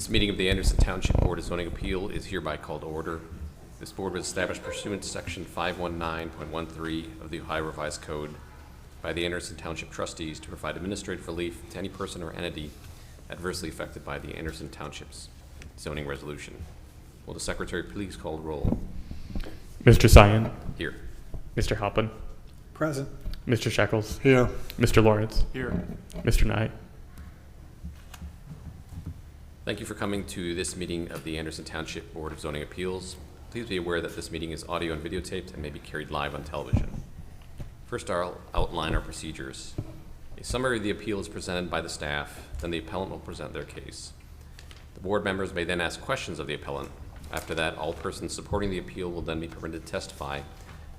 This meeting of the Anderson Township Board of Zoning Appeal is hereby called to order. This board was established pursuant to Section 519.13 of the Ohio Revised Code by the Anderson Township trustees to provide administrative relief to any person or entity adversely affected by the Anderson Township's zoning resolution. Will the secretary please call the roll? Mr. Cyan. Here. Mr. Halpin. Present. Mr. Shekels. Here. Mr. Lawrence. Here. Mr. Nye. Thank you for coming to this meeting of the Anderson Township Board of Zoning Appeals. Please be aware that this meeting is audio and videotaped and may be carried live on television. First, I'll outline our procedures. A summary of the appeal is presented by the staff, then the appellant will present their case. The board members may then ask questions of the appellant. After that, all persons supporting the appeal will then be permitted to testify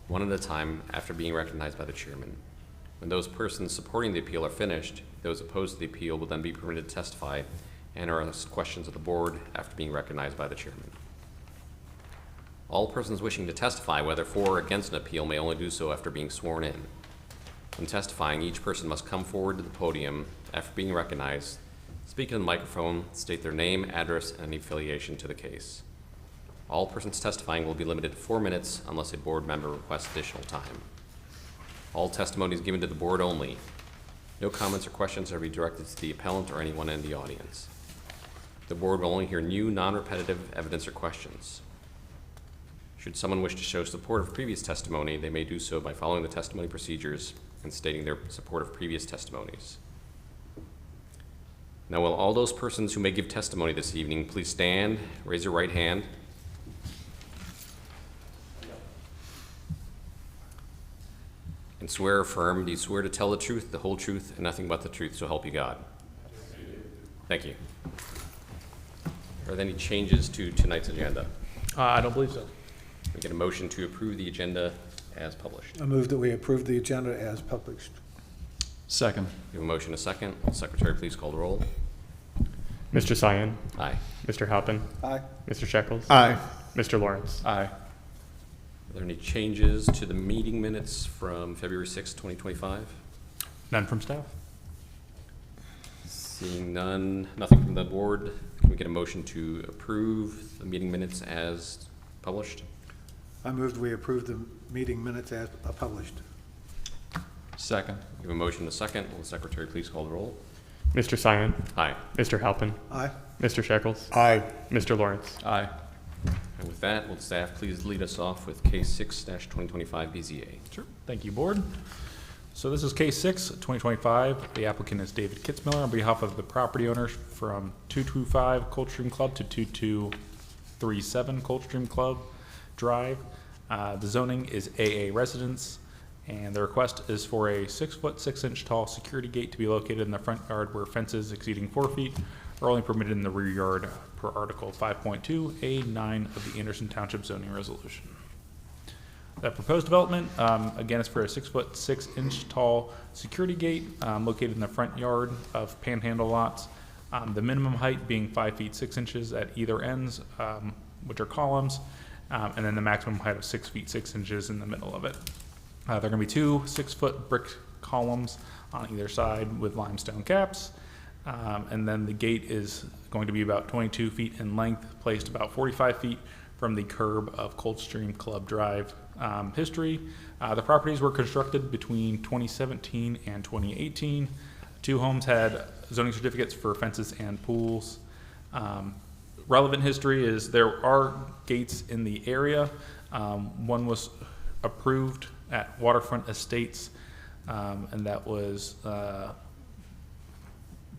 one at a time after being recognized by the chairman. When those persons supporting the appeal are finished, those opposed to the appeal will then be permitted to testify and or ask questions of the board after being recognized by the chairman. All persons wishing to testify, whether for or against an appeal, may only do so after being sworn in. When testifying, each person must come forward to the podium after being recognized, speak in the microphone, state their name, address, and any affiliation to the case. All persons testifying will be limited to 4 minutes unless a board member requests additional time. All testimony is given to the board only. No comments or questions are to be directed to the appellant or anyone in the audience. The board will only hear new, non-repetitive evidence or questions. Should someone wish to show support of previous testimony, they may do so by following the testimony procedures and stating their support of previous testimonies. Now, will all those persons who may give testimony this evening please stand, raise your right hand. And swear or affirm, do you swear to tell the truth, the whole truth, and nothing but the truth, so help you God? Thank you. Are there any changes to tonight's agenda? I don't believe so. We get a motion to approve the agenda as published. I move that we approve the agenda as published. Second. We have a motion, a second. Will the secretary please call the roll? Mr. Cyan. Aye. Mr. Halpin. Aye. Mr. Shekels. Aye. Mr. Lawrence. Aye. Are there any changes to the meeting minutes from February 6, 2025? None from staff. Seeing none, nothing from the board, can we get a motion to approve the meeting minutes as published? I moved we approve the meeting minutes as published. Second. We have a motion, a second. Will the secretary please call the roll? Mr. Cyan. Aye. Mr. Halpin. Aye. Mr. Shekels. Aye. Mr. Lawrence. Aye. And with that, will the staff please lead us off with case 6-2025 BZA? Sure. Thank you, board. So this is case 6, 2025. The applicant is David Kitzmiller on behalf of the property owners from 225 Coldstream Club to 2237 Coldstream Club Drive. The zoning is AA residence, and the request is for a 6-foot 6-inch tall security gate to be located in the front yard where fences exceeding 4 feet are only permitted in the rear yard per Article 5.2A9 of the Anderson Township zoning resolution. The proposed development, again, is for a 6-foot 6-inch tall security gate located in the front yard of panhandle lots. The minimum height being 5 feet 6 inches at either ends, which are columns, and then the maximum height of 6 feet 6 inches in the middle of it. There are going to be 2 6-foot brick columns on either side with limestone caps. And then the gate is going to be about 22 feet in length, placed about 45 feet from the curb of Coldstream Club Drive. History, the properties were constructed between 2017 and 2018. 2 homes had zoning certificates for fences and pools. Relevant history is there are gates in the area. One was approved at Waterfront Estates, and that was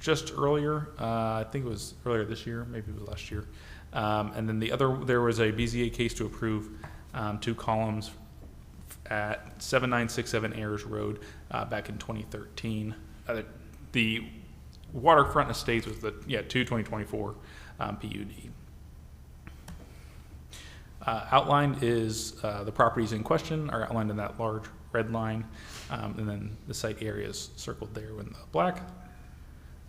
just earlier. I think it was earlier this year, maybe it was last year. And then the other, there was a BZA case to approve 2 columns at 7967 Ayers Road back in 2013. The Waterfront Estates was the 2024 PUD. Outlined is the properties in question are outlined in that large red line, and then the site area is circled there in the black.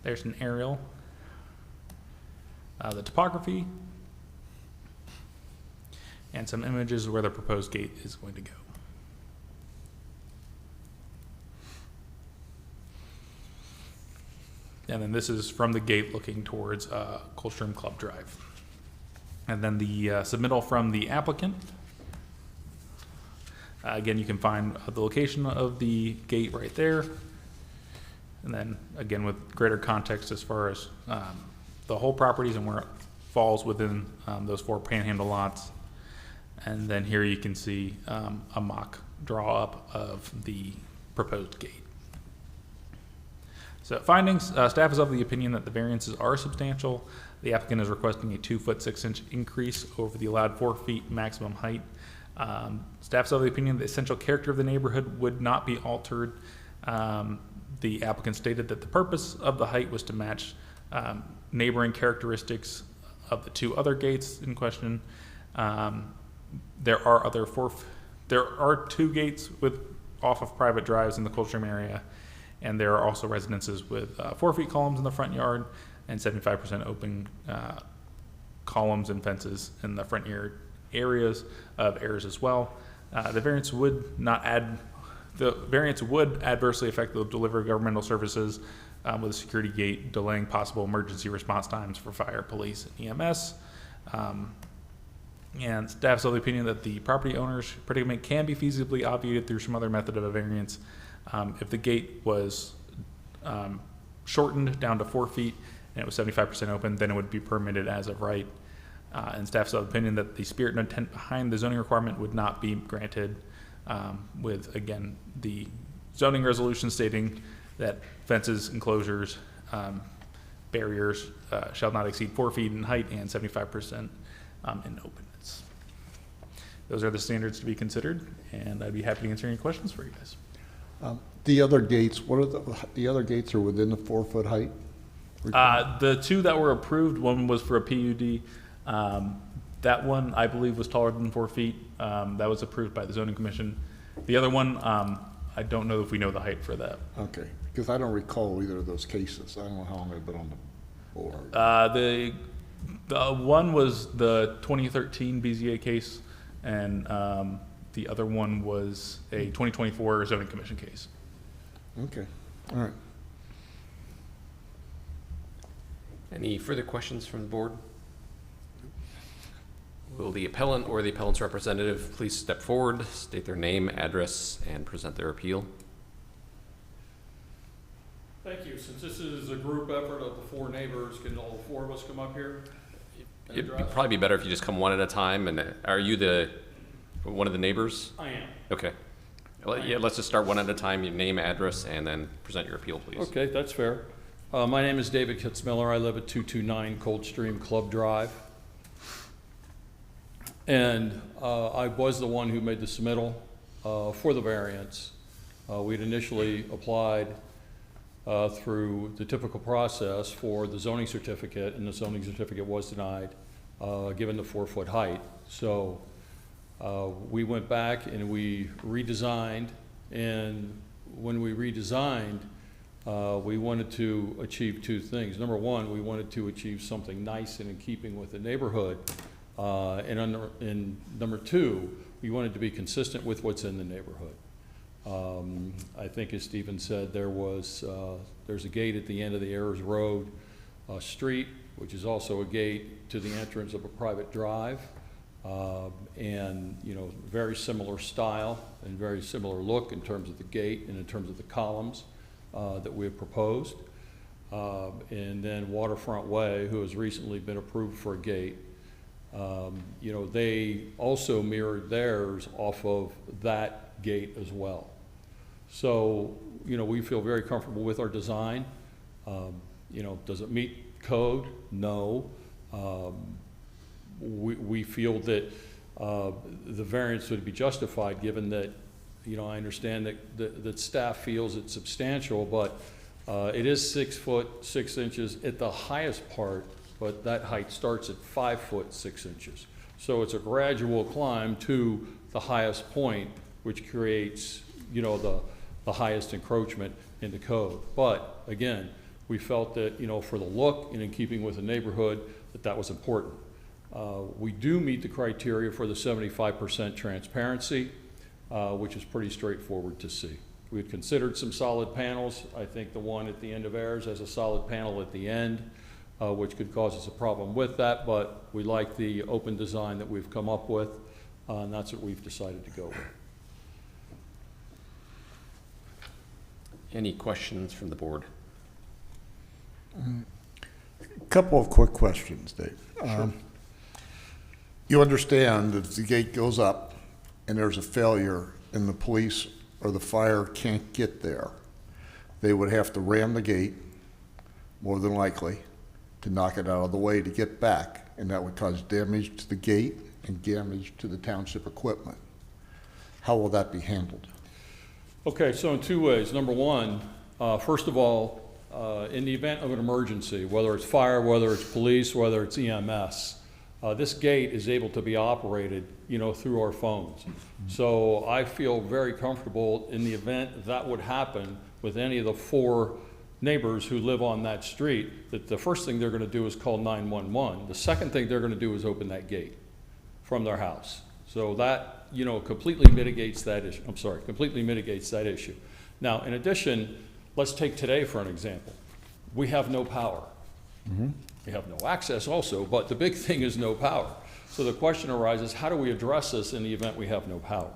There's an aerial. The topography, and some images where the proposed gate is going to go. And then this is from the gate looking towards Coldstream Club Drive. And then the submittal from the applicant. Again, you can find the location of the gate right there. And then again, with greater context as far as the whole properties and where it falls within those 4 panhandle lots. And then here you can see a mock draw up of the proposed gate. So findings, staff is of the opinion that the variances are substantial. The applicant is requesting a 2-foot 6-inch increase over the allowed 4 feet maximum height. Staff is of the opinion the essential character of the neighborhood would not be altered. The applicant stated that the purpose of the height was to match neighboring characteristics of the 2 other gates in question. There are 2 gates off of private drives in the Coldstream area, and there are also residences with 4 feet columns in the front yard and 75% open columns and fences in the front yard areas of errors as well. The variance would adversely affect the delivery of governmental services with a security gate, delaying possible emergency response times for fire, police, and EMS. And staff's of the opinion that the property owner's predicament can be feasibly obviated through some other method of a variance. If the gate was shortened down to 4 feet and it was 75% open, then it would be permitted as of right. And staff's of the opinion that the spirit and intent behind the zoning requirement would not be granted, with, again, the zoning resolution stating that fences, enclosures, barriers shall not exceed 4 feet in height and 75% in openness. Those are the standards to be considered, and I'd be happy to answer any questions for you guys. The other gates, what are the other gates are within the 4-foot height? The 2 that were approved, one was for a PUD. That one, I believe, was taller than 4 feet. That was approved by the zoning commission. The other one, I don't know if we know the height for that. Okay, because I don't recall either of those cases. I don't know how long I've been on the board. The one was the 2013 BZA case, and the other one was a 2024 zoning commission case. Okay, all right. Any further questions from the board? Will the appellant or the appellant's representative please step forward, state their name, address, and present their appeal? Thank you. Since this is a group effort of the 4 neighbors, can all 4 of us come up here and It'd address? probably be better if you just come one at a time. And are you one of the neighbors? I am. Okay. Well, yeah, let's just start one at a time. Your name, address, and then present your appeal, please. Okay, that's fair. My name is David Kitzmiller. I live at 229 Coldstream Club Drive. And I was the one who made the submittal for the variance. We'd initially applied through the typical process for the zoning certificate, and the zoning certificate was denied given the 4-foot height. So we went back and we redesigned, and when we redesigned, we wanted to achieve 2 things. Number one, we wanted to achieve something nice and in keeping with the neighborhood. And number 2, we wanted to be consistent with what's in the neighborhood. I think, as Stephen said, there's a gate at the end of the Ayers Road street, which is also a gate to the entrance of a private drive, and very similar style and very similar look in terms of the gate and in terms of the columns that we have proposed. And then Waterfront Way, who has recently been approved for a gate. They also mirrored theirs off of that gate as well. So, we feel very comfortable with our design. Does it meet code? No. We feel that the variance would be justified given that, I understand that staff feels it's substantial, but it is 6 foot 6 inches at the highest part, but that height starts at 5 foot 6 inches. So it's a gradual climb to the highest point, which creates, the highest encroachment into code. But again, we felt that, for the look and in keeping with the neighborhood, that was important. We do meet the criteria for the 75% transparency, which is pretty straightforward to see. We had considered some solid panels. I think the one at the end of ours has a solid panel at the end, which could cause us a problem with that, but we like the open design that we've come up with, and that's what we've decided to go with. Any questions from the board? Couple of quick questions, Dave. You understand that if the gate goes up and there's a failure and the police or the fire can't get there, they would have to ram the gate, more than likely, to knock it out of the way to get back, and that would cause damage to the gate and damage to the township equipment. How will that be handled? Okay, so in two ways. Number one, first of all, in the event of an emergency, whether it's fire, whether it's police, whether it's EMS, this gate is able to be operated, through our phones. So I feel very comfortable in the event that would happen with any of the 4 neighbors who live on that street, that the first thing they're going to do is call 911. The second thing they're going to do is open that gate from their house. So that, completely mitigates that issue. Completely mitigates that issue. Now, in addition, let's take today for an example. We have no power. We have no access also, but the big thing is no power. So the question arises, how do we address this in the event we have no power?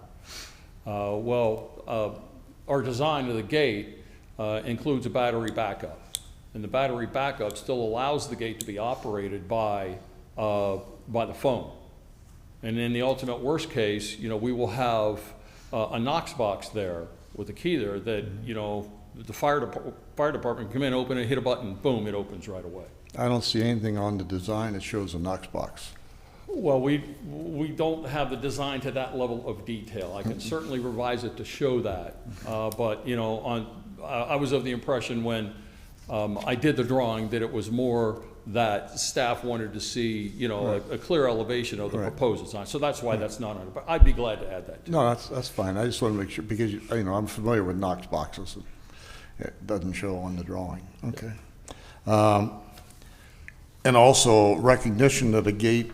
Our design of the gate includes a battery backup. And the battery backup still allows the gate to be operated by the phone. And in the ultimate worst case, we will have a Knox box there with a key there that, the fire department can come in, open it, hit a button, boom, it opens right away. I don't see anything on the design that shows a Knox box. Well, we don't have the design to that level of detail. I can certainly revise it to show that. But, I was of the impression when I did the drawing that it was more that staff wanted to see, a clear elevation of the proposed design. So that's why that's not on it. But I'd be glad to add that too. No, that's fine. I just want to make sure, because, I'm familiar with Knox boxes. It doesn't show on the drawing. Okay. And also recognition that a gate,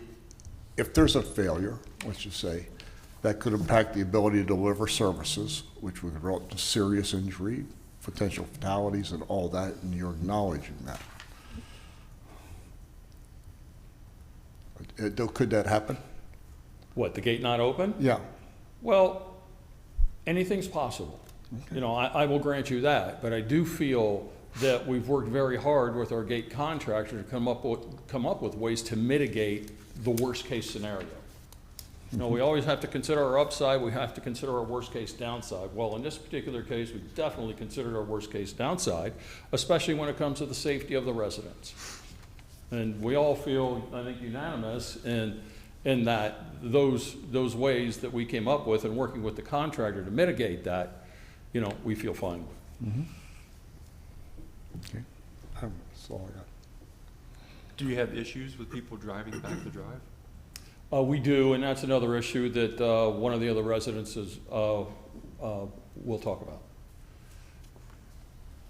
if there's a failure, let's just say, that could impact the ability to deliver services, which would result in serious injury, potential fatalities, and all that, and you're acknowledging that. Could that happen? What, the gate not open? Yeah. Well, anything's possible. Okay. I will grant you that, but I do feel that we've worked very hard with our gate contractor to come up with ways to mitigate the worst case scenario. We always have to consider our upside, we have to consider our worst case downside. Well, in this particular case, we definitely considered our worst case downside, especially when it comes to the safety of the residents. And we all feel, I think, unanimous in that those ways that we came up with and working with the contractor to mitigate that, we feel fine with. Okay. That's all I got. Do you have issues with people driving back the drive? We do, and that's another issue that one of the other residences will talk about.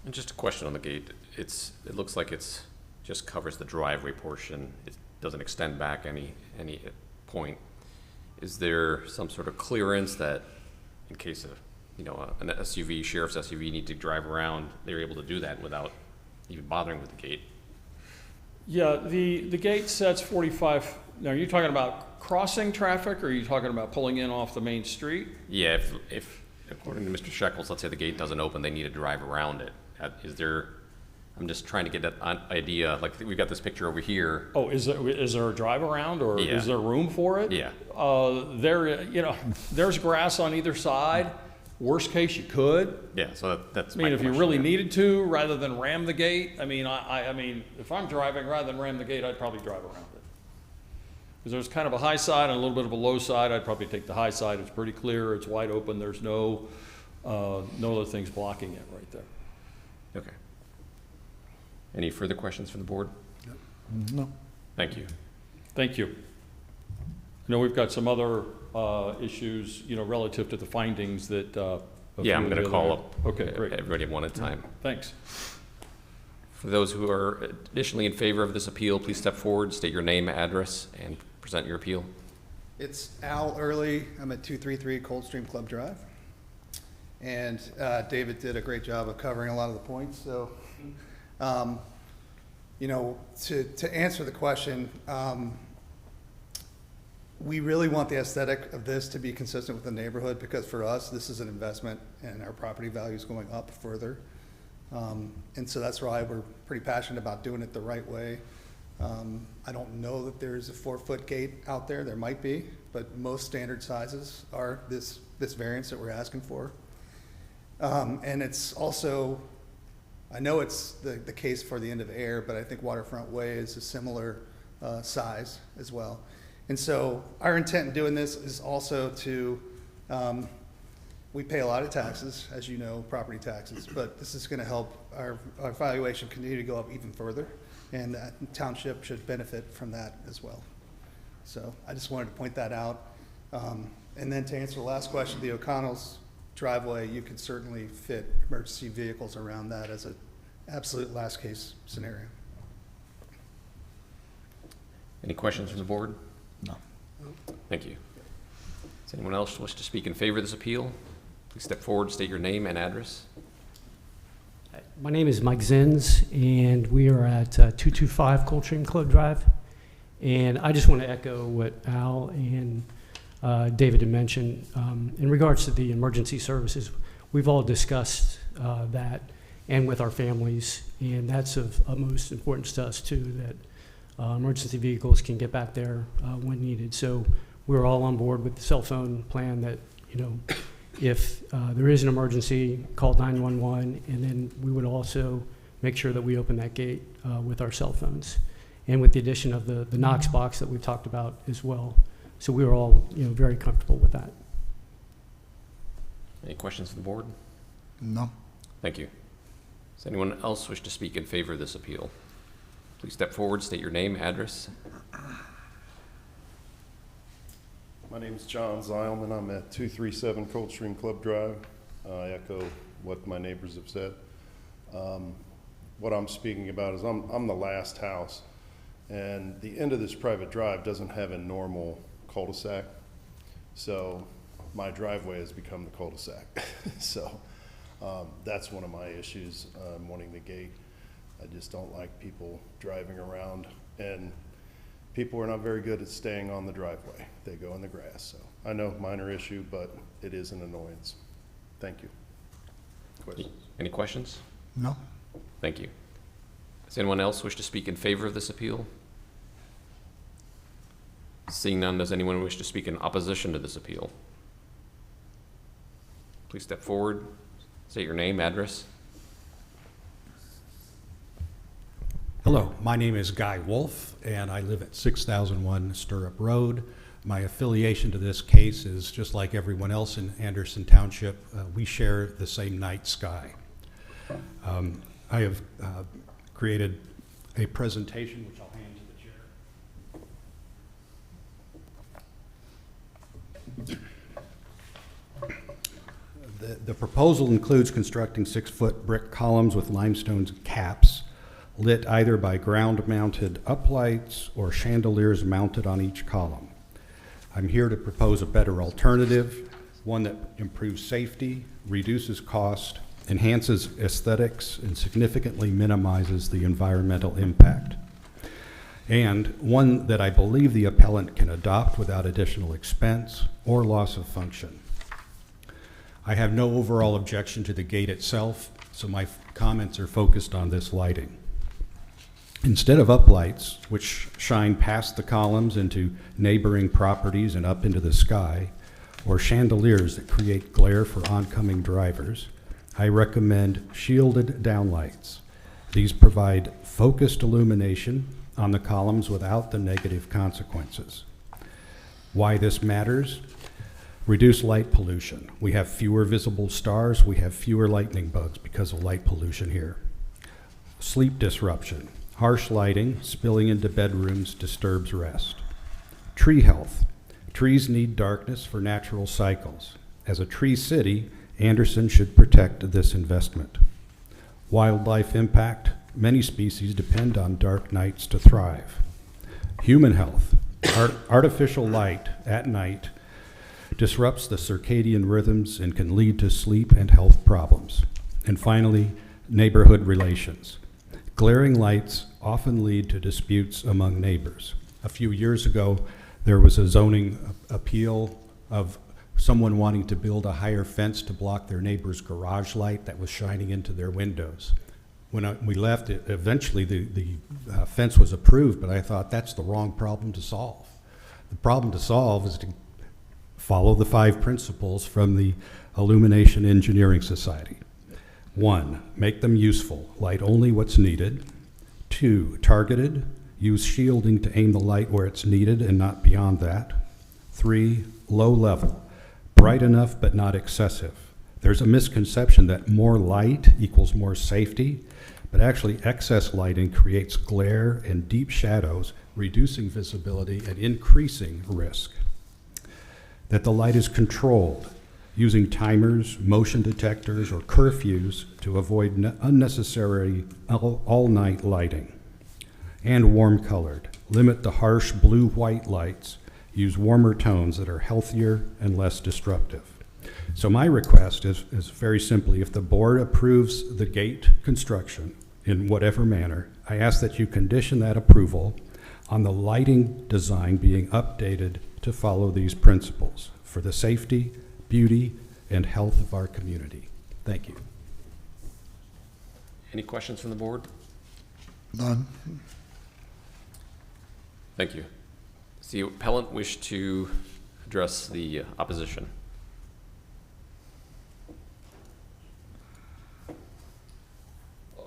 And just a question on the gate. It looks like it's just covers the driveway portion. It doesn't extend back any point. Is there some sort of clearance that, in case of an SUV, sheriff's SUV, need to drive around, they're able to do that without even bothering with the gate? Yeah, the gate sets 45. Now, are you talking about crossing traffic, or are you talking about pulling in off the main street? Yeah, if according to Mr. Shekels, let's say the gate doesn't open, they need to drive around it. Is there? I'm just trying to get that idea. Like, we've got this picture over here. Oh, is there a drive around, or Yeah. is there room for it? Yeah. There's grass on either side. Worst case, you could. Yeah, so that's. I mean, my if you question, really yeah. needed to, rather than ram the gate. I mean, I mean, if I'm driving, rather than ram the gate, I'd probably drive around it. Because there's kind of a high side and a little bit of a low side. I'd probably take the high side. It's pretty clear. It's wide open. There's no other things blocking it right there. Okay. Any further questions from the board? No. Thank you. Thank you. I know we've got some other issues, relative to the findings that. Yeah, I'm going to call up. Okay, great. Everybody at one at a time. Thanks. For those who are additionally in favor of this appeal, please step forward, state your name, address, and present your appeal. It's Al Early. I'm at 233 Coldstream Club Drive. and David did a great job of covering a lot of the points. So, you know, to answer the question, we really want the aesthetic of this to be consistent with the neighborhood, because for us, this is an investment and our property value is going up further. And so that's why we're pretty passionate about doing it the right way. I don't know that there's a 4-foot gate out there. There might be, but most standard sizes are this variance that we're asking for. And it's also, I know it's the case for the end of air, but I think Waterfront Way is a similar size as well. And so our intent in doing this is also to, we pay a lot of taxes, as you know, property taxes, but this is going to help our valuation continue to go up even further, and the township should benefit from that as well. So I just wanted to point that out. And then to answer the last question, the O'Connell's driveway, you could certainly fit emergency vehicles around that as an absolute last case scenario. Any questions from the board? No. Thank you. Does anyone else wish to speak in favor of this appeal? Please step forward, state your name and address. My name is Mike Zins, and we are at 225 Coldstream Club Drive. And I just want to echo what Al and David had mentioned. In regards to the emergency services, we've all discussed that, and with our families, and that's of utmost importance to us too, that emergency vehicles can get back there when needed. So we're all on board with the cell phone plan that, you know, if there is an emergency, call 911, and then we would also make sure that we open that gate with our cell phones, and with the addition of the Knox box that we've talked about as well. So we were all, you know, very comfortable with that. Any questions from the board? No. Thank you. Does anyone else wish to speak in favor of this appeal? Please step forward, state your name, address. My name is John Zeilman. I'm at 237 Coldstream Club Drive. I echo what my neighbors have said. What I'm speaking about is I'm the last house, and the end of this private drive doesn't have a normal cul-de-sac, so my driveway has become the cul-de-sac. So that's one of my issues, wanting the gate. I just don't like people driving around, and people are not very good at staying on the driveway. They go in the grass. So I know, minor issue, but it is an annoyance. Thank you. Questions? Any questions? No. Thank you. Does anyone else wish to speak in favor of this appeal? Seeing none, does anyone wish to speak in opposition to this appeal? Please step forward, state your name, address. Hello, my name is Guy Wolf, and I live at 6001 Stirrup Road. My affiliation to this case is just like everyone else in Anderson Township. We share the same night sky. I have created a presentation, which I'll hand to the chair. The proposal includes constructing 6-foot brick columns with limestone caps, lit either by ground-mounted uplights or chandeliers mounted on each column. I'm here to propose a better alternative, one that improves safety, reduces cost, enhances aesthetics, and significantly minimizes the environmental impact, and one that I believe the appellant can adopt without additional expense or loss of function. I have no overall objection to the gate itself, so my comments are focused on this lighting. Instead of uplights, which shine past the columns into neighboring properties and up into the sky, or chandeliers that create glare for oncoming drivers, I recommend shielded downlights. These provide focused illumination on the columns without the negative consequences. Why this matters? Reduce light pollution. We have fewer visible stars. We have fewer lightning bugs because of light pollution here. Sleep disruption. Harsh lighting spilling into bedrooms disturbs rest. Tree health. Trees need darkness for natural cycles. As a tree city, Anderson should protect this investment. Wildlife impact. Many species depend on dark nights to thrive. Human health. Artificial light at night disrupts the circadian rhythms, and can lead to sleep and health problems. And finally, neighborhood relations. Glaring lights often lead to disputes among neighbors. A few years ago, there was a zoning appeal of someone wanting to build a higher fence to block their neighbor's garage light that was shining into their windows. When we left, eventually the fence was approved, but I thought that's the wrong problem to solve. The problem to solve is to follow the 5 principles from the Illumination Engineering Society. 1, make them useful, light only what's needed. 2, targeted, use shielding to aim the light where it's needed and not beyond that. 3, low level, bright enough but not excessive. There's a misconception that more light equals more safety, but actually excess lighting creates glare and deep shadows, reducing visibility and increasing risk. That the light is controlled, using timers, motion detectors, or curfews to avoid unnecessary all-night lighting. And warm-colored. Limit the harsh blue-white lights. Use warmer tones that are healthier and less disruptive. So my request is very simply, if the board approves the gate construction in whatever manner, I ask that you condition that approval on the lighting design being updated to follow these principles for the safety, beauty, and health of our community. Thank you. Any questions from the board? None. Thank you. Does the appellant wish to address the opposition?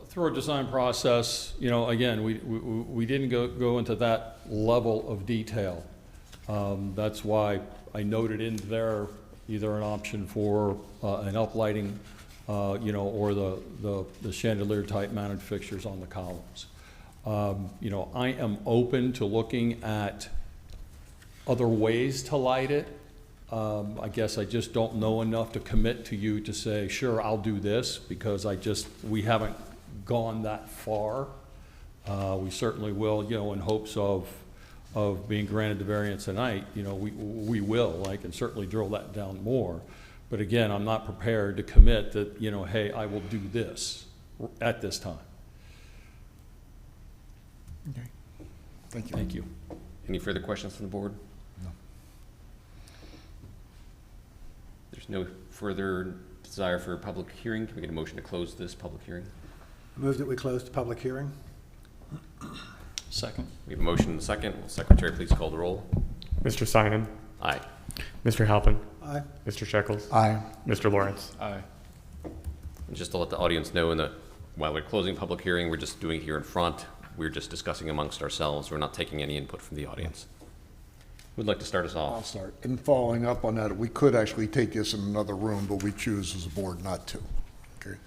Through our design process, you know, again, we didn't go into that level of detail. That's why I noted in there either an option for an uplighting, you know, or the chandelier type mounted fixtures on the columns. You know, I am open to looking at other ways to light it. I guess I just don't know enough to commit to you to say, sure, I'll do this, because we haven't gone that far. We certainly will, you know, in hopes of being granted the variance tonight, you know, we will. I can certainly drill that down more. But again, I'm not prepared to commit that, you know, hey, I will do this at this time. Okay. Thank you. Thank you. Any further questions from the board? No. There's no further desire for a public hearing. Can we get a motion to close this public hearing? Move that we close the public hearing. Second. We have a motion and a second. Will Secretary please call the roll? Mr. Simon? Aye. Mr. Halpin? Aye. Mr. Shekels? Aye. Mr. Lawrence? Aye. And just to let the audience know, while we're closing public hearing, we're just doing it here in front. We're just discussing amongst ourselves. We're not taking any input from the audience. Who'd like to start us I'll off? start. In following up on that, we could actually take this in another room, but we choose as a board not to. Okay.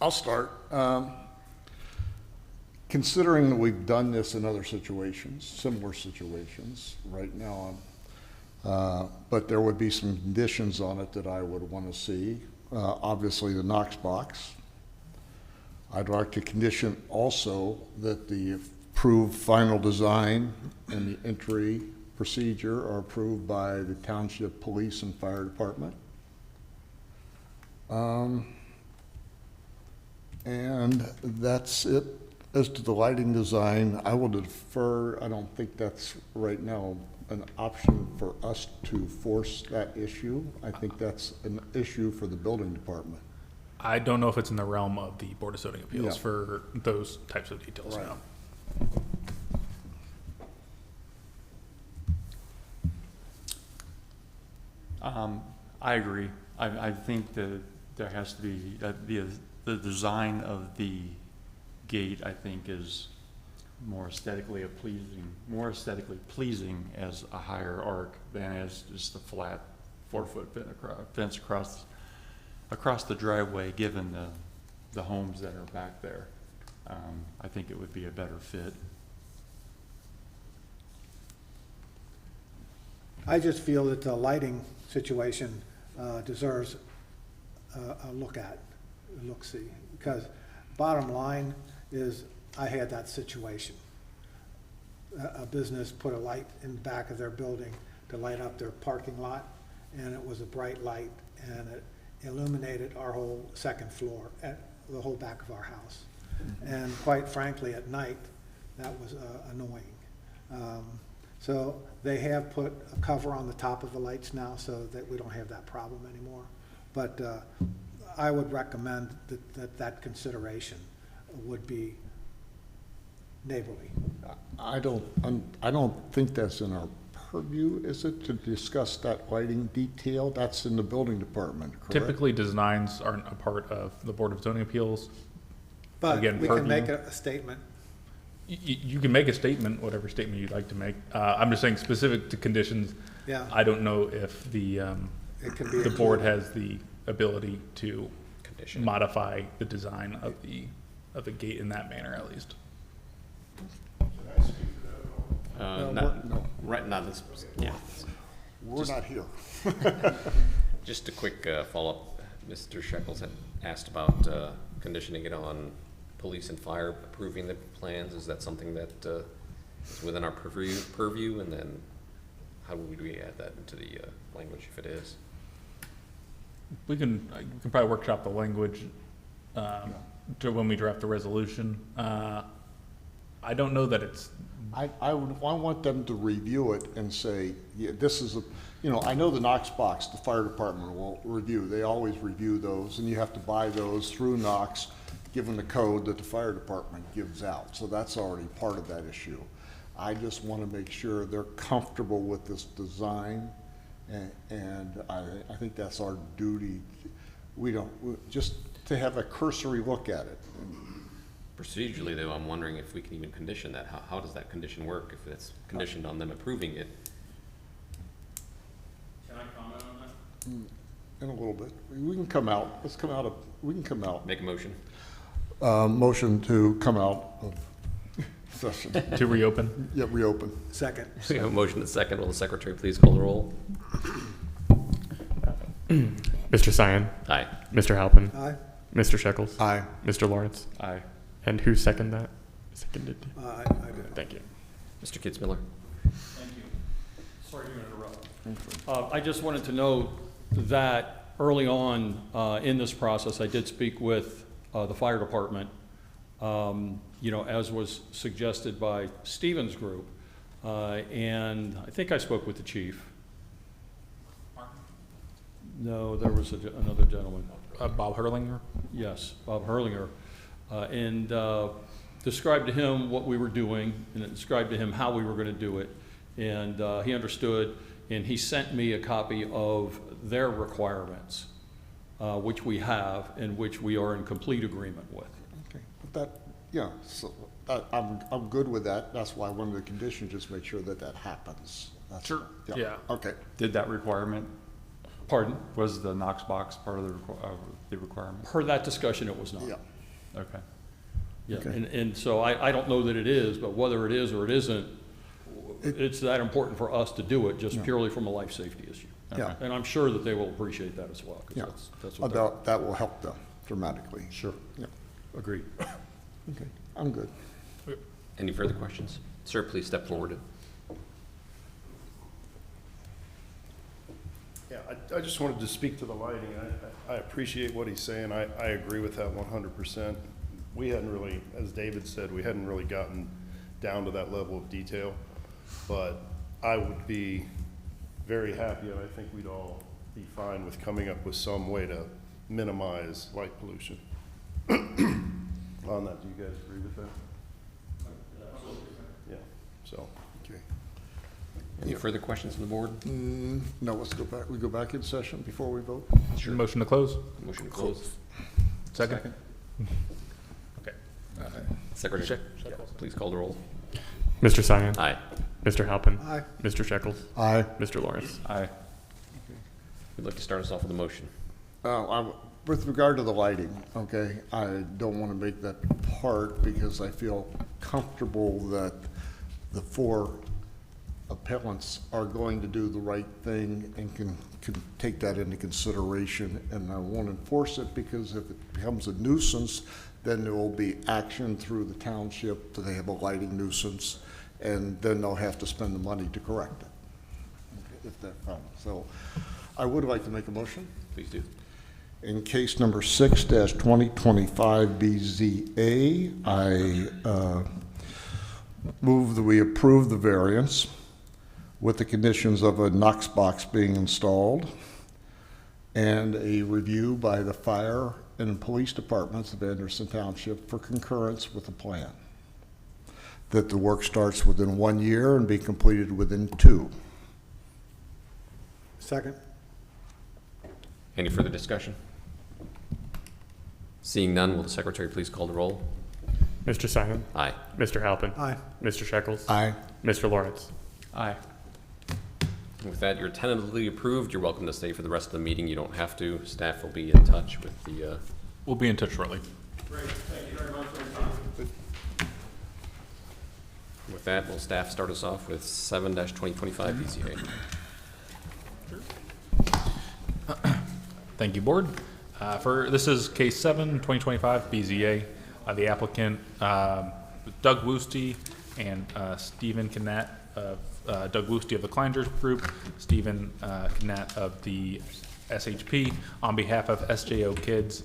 I'll start. Considering that we've done this in other situations, similar situations right now, but there would be some conditions on it that I would want to see. Obviously, the Knox box. I'd like to condition also that the approved final design and the entry procedure are approved by the Township Police and Fire Department. And that's it. As to the lighting design, I will defer. I don't think that's right now an option for us to force that issue. I think that's an issue for the building department. I don't know if it's in the realm of the Board of Zoning Appeals Yeah. for those types of details Right. now. I agree. I think that there has to be, the design of the gate, I think, is more aesthetically pleasing as a higher arc than as just a flat 4-foot fence across the driveway, given the homes that are back there. I think it would be a better fit. I just feel that the lighting situation deserves a look-see, because bottom line is I had that situation. A business put a light in the back of their building to light up their parking lot, and it was a bright light, and it illuminated our whole second floor, at the whole back of our house. And quite frankly, at night, that was annoying. So they have put a cover on the top of the lights now so that we don't have that problem anymore. But I would recommend that consideration would be neighborly. I don't think that's in our purview, is it, to discuss that lighting detail? That's in the building department, correct? Typically, designs aren't a part of the Board of Zoning Appeals. But Again, we can purview. make a statement. You can make a statement, whatever statement you'd like to make. I'm just saying specific to conditions. Yeah. I don't know if the It can be the a board tool. has the ability to Condition. modify the design of the gate in that manner, at least. Right, not this, yeah. We're not here. Just a quick follow-up. Mr. Shekels had asked about conditioning it on police and fire approving the plans. Is that something that is within our purview? And then how would we add that into the language if it is? We can probably workshop the language to when we draft the resolution. I don't know that it's, I want them to review it and say, yeah, this is a, I know the Knox box, the fire department will review. They always review those, and you have to buy those through Knox, given the code that the fire department gives out. So that's already part of that issue. I just want to make sure they're comfortable with this design, and I think that's our duty. Just to have a cursory look at it. Procedurally, though, I'm wondering if we can even condition that. How does that condition work if it's conditioned on them approving it? can I comment on that? In a little bit. We can come out, we can come out. Make a motion. Motion to come out of session. To reopen? Yeah, reopen. Second. We have a motion and a second. Will the secretary please call the roll? Mr. Cyan, Aye. Mr. Halpin, Aye? Mr. Shekels, Aye. Mr. Lawrence, Aye. and who seconded that? Seconded. I did. Thank you. Mr. Kitzmiller? Thank you. Sorry to interrupt. I just wanted to note that early on in this process, I did speak with the fire department, as was suggested by Stephen's group, and I think I spoke with the chief. No, there was another gentleman. Bob Hurlinger? Yes, Bob Hurlinger, and described to him what we were doing, and described to him how we were going to do it, and he understood, and he sent me a copy of their requirements, which we have and which we are in complete agreement with. Okay, but I'm good with that. That's why one of the conditions, just make sure that happens. Sure. Yeah. Okay. Did that requirement, Pardon? was the Knox box part of the requirement? Per that discussion, it was not. Yeah. Okay. Yeah, Okay. and so I don't know that it is, but whether it is or it isn't, it's that important for us to do it, just Yeah. purely from a life safety issue. Yeah. And I'm sure that they will appreciate that as well, Yeah. because that's what they're. That will help them dramatically. Sure. Yeah. Agreed. Okay, I'm good. Any further questions? Sir, please step forward. Yeah, I just wanted to speak to the lighting. I appreciate what he's saying. I agree with that 100%. We hadn't really, as David said, we hadn't really gotten down to that level of detail. But I would be very happy, and I think we'd all be fine with coming up with some way to minimize light pollution. On that, do you guys agree with that? Yeah, so. Okay. Any further questions from the board? No, let's go back. We go back in session before we vote? Sure. Motion to close? Motion to close. Second? Okay. Secretary, please call the roll. Mr. Cyan, Aye. Mr. Halpin, Aye. Mr. Shekels, Aye. Mr. Lawrence. Aye. Would like to start us off with a motion. With regard to the lighting, okay, I don't want to make that part because I feel comfortable that the four appellants are going to do the right thing and can take that into consideration, and I won't enforce it because if it becomes a nuisance, then there will be action through the township that they have a lighting nuisance, and then they'll have to spend the money to correct it. Okay. if that comes. So I would like to make a motion. Please do. In case number 6-2025 BZA, I move that we approve the variance with the conditions of a Knox box being installed and a review by the fire and police departments of Anderson Township for concurrence with the plan. That the work starts within 1 year and be completed within 2. Second. Any further discussion? Seeing none, will the secretary please call the roll? Mr. Simon? Aye. Mr. Halpin? Aye. Mr. Shekels? Aye. Mr. Lawrence? Aye. With that, you're tentatively approved. You're welcome to stay for the rest of the meeting. You don't have to. Staff will be in touch with the, We'll be in touch shortly. with that, will staff start us off with 7-2025 BZA? Thank you, Board. This is case 7, 2025 BZA. The applicant, Doug Woosty and Stephen Knat of Doug Woosty of the Kleinger's Group, Stephen Knat of the SHP, on behalf of SJO Kids,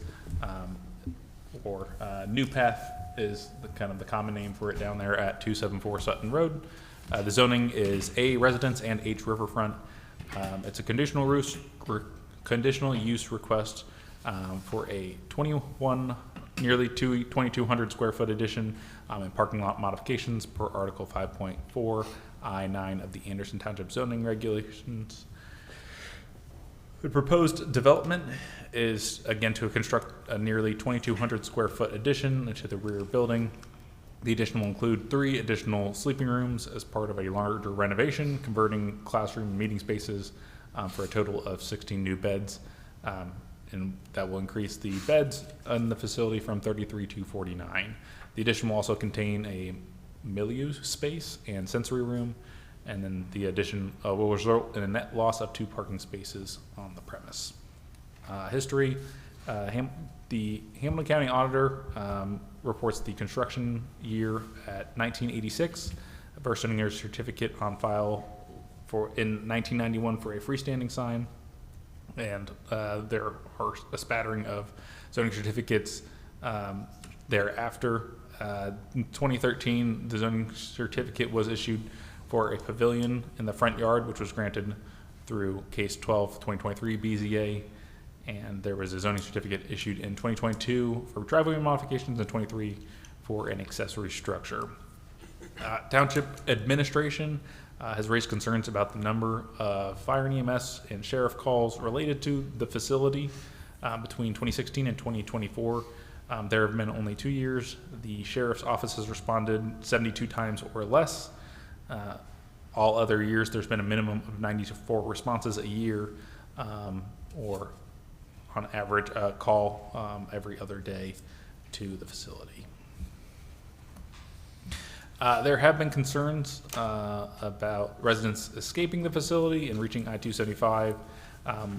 or New Path is kind of the common name for it down there at 274 Sutton Road. The zoning is A, residence, and H, riverfront. It's a conditional use request for a nearly 2,200 square foot addition and parking lot modifications per Article 5.4 I-9 of the Anderson Township zoning regulations. The proposed development is, again, to construct a nearly 2,200 square foot addition to the rear building. The addition will include 3 additional sleeping rooms as part of a larger renovation, converting classroom and meeting spaces for a total of 16 new beds. And that will increase the beds in the facility from 33 to 49. The addition will also contain a milieu space and sensory room, and then the addition will result in a net loss of 2 parking spaces on the premise. History, the Hamilton County Auditor reports the construction year at 1986, a birth certificate on file in 1991 for a freestanding sign, and there are a spattering of zoning certificates thereafter. In 2013, the zoning certificate was issued for a pavilion in the front yard, which was granted through case 12, 2023 BZA, and there was a zoning certificate issued in 2022 for driveway modifications and 23 for an accessory structure. Township administration has raised concerns about the number of fire and EMS and sheriff calls related to the facility between 2016 and 2024. There have been only 2 years. The sheriff's office has responded 72 times or less. All other years, there's been a minimum of 94 responses a year, or on average, a call every other day to the facility. There have been concerns about residents escaping the facility and reaching I-275,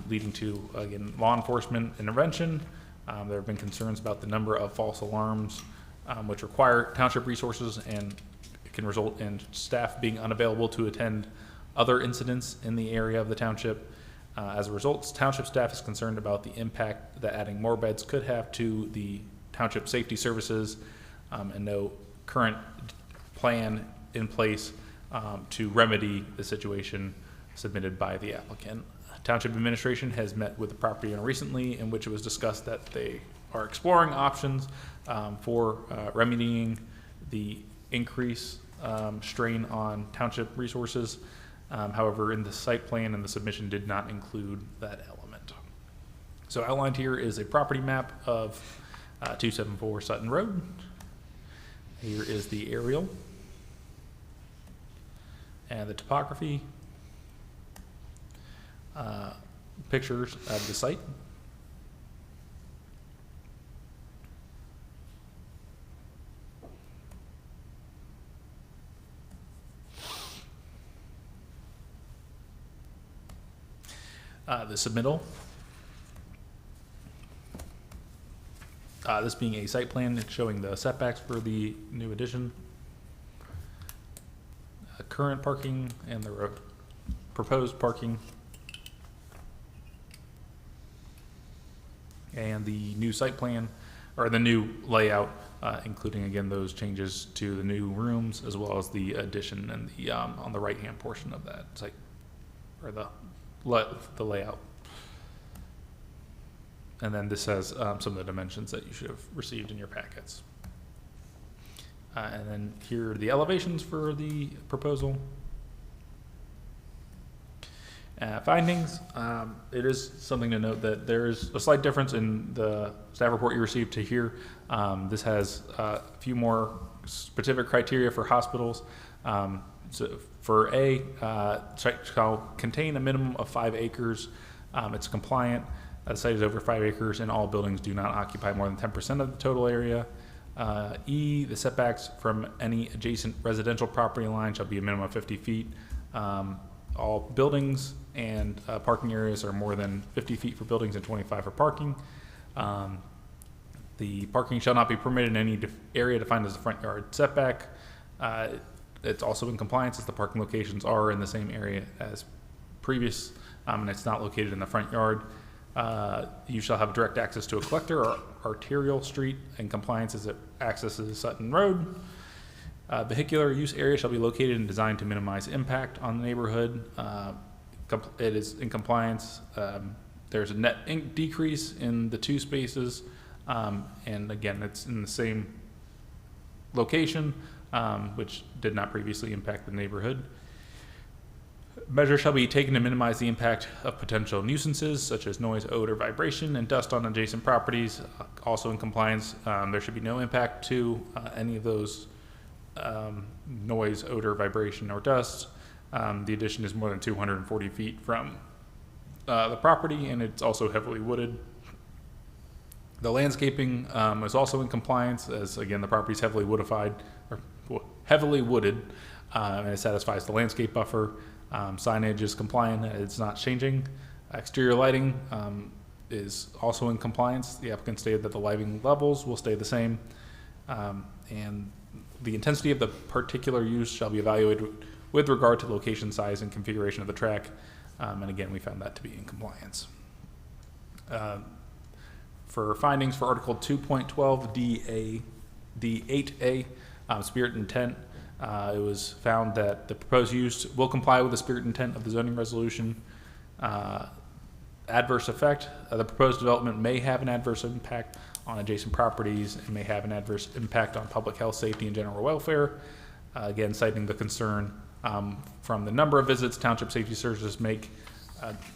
leading to, again, law enforcement intervention. There have been concerns about the number of false alarms, which require township resources and can result in staff being unavailable to attend other incidents in the area of the township. As a result, township staff is concerned about the impact that adding more beds could have to the township safety services, and no current plan in place to remedy the situation submitted by the applicant. Township administration has met with the property owner recently, in which it was discussed that they are exploring options for remedying the increase strain on township resources. However, in the site plan and the submission did not include that element. So outlined here is a property map of 274 Sutton Road. Here is the aerial and the topography, pictures of the site. The submittal. This being a site plan showing the setbacks for the new addition, current parking, and the proposed parking and the new site plan, or the new layout, including again those changes to the new rooms as well as the addition and the on the right-hand portion of that site, or the layout. And then this has some of the dimensions that you should have received in your packets. And then here are the elevations for the proposal. Findings, it is something to note that there is a slight difference in the staff report you received to here. This has a few more specific criteria for hospitals. So for A, site shall contain a minimum of 5 acres. It's compliant. The site is over 5 acres and all buildings do not occupy more than 10% of the total area. E, the setbacks from any adjacent residential property line shall be a minimum of 50 feet. All buildings and parking areas are more than 50 feet for buildings and 25 for parking. The parking shall not be permitted in any area defined as the front yard setback. It's also in compliance as the parking locations are in the same area as previous, and it's not located in the front yard. You shall have direct access to a collector or arterial street in compliance as it accesses Sutton Road. Vehicular use area shall be located and designed to minimize impact on the neighborhood. It is in compliance. There's a net decrease in the 2 spaces, and again, it's in the same location, which did not previously impact the neighborhood. Measures shall be taken to minimize the impact of potential nuisances such as noise, odor, vibration, and dust on adjacent properties. Also in compliance, there should be no impact to any of those noise, odor, vibration, or dust. The addition is more than 240 feet from the property, and it's also heavily wooded. The landscaping is also in compliance, as again the property is heavily woodified or heavily wooded, and it satisfies the landscape buffer. Signage is compliant; it's not changing. Exterior lighting is also in compliance. The applicant stated that the lighting levels will stay the same, and the intensity of the particular use shall be evaluated with regard to location, size, and configuration of the track. And again, we found that to be in compliance. For findings for Article 2.12 D8A, spirit and intent, it was found that the proposed use will comply with the spirit and intent of the zoning resolution. Adverse effect, the proposed development may have an adverse impact on adjacent properties and may have an adverse impact on public health, safety, and general welfare. Again, citing the concern from the number of visits Township Safety Services make.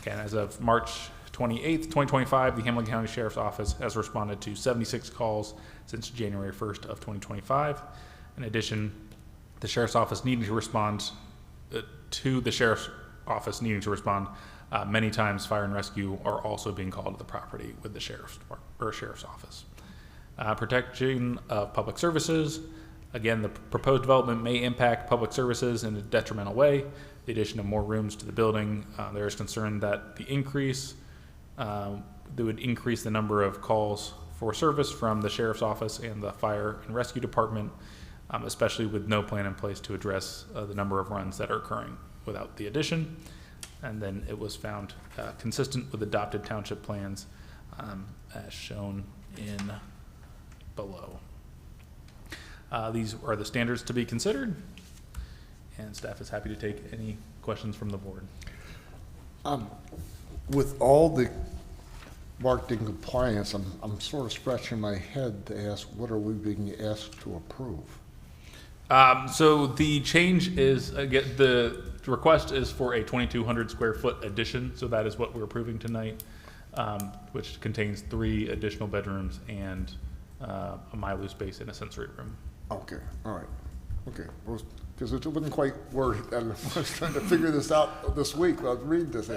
Again, as of March 28th, 2025, the Hamilton County Sheriff's Office has responded to 76 calls since January 1st of 2025. In addition, the Sheriff's Office needing to respond to the Sheriff's Office needing to respond, many times fire and rescue are also being called to the property with the Sheriff's Office. Protection of public services. Again, the proposed development may impact public services in a detrimental way. The addition of more rooms to the building, there is concern that the increase, that would increase the number of calls for service from the Sheriff's Office and the Fire and Rescue Department, especially with no plan in place to address the number of runs that are occurring without the addition. And then it was found consistent with adopted township plans as shown in below. These are the standards to be considered, and staff is happy to take any questions from the board. With all the marked in compliance, I'm sort of scratching my head to ask, what are we being asked to approve? So the change is, again, the request is for a 2,200 square foot addition. So that is what we're approving tonight, which contains 3 additional bedrooms and a MILU space and a sensory room. Okay, all right. Okay, because it wasn't quite worded. I was trying to figure this out this week. I was reading this.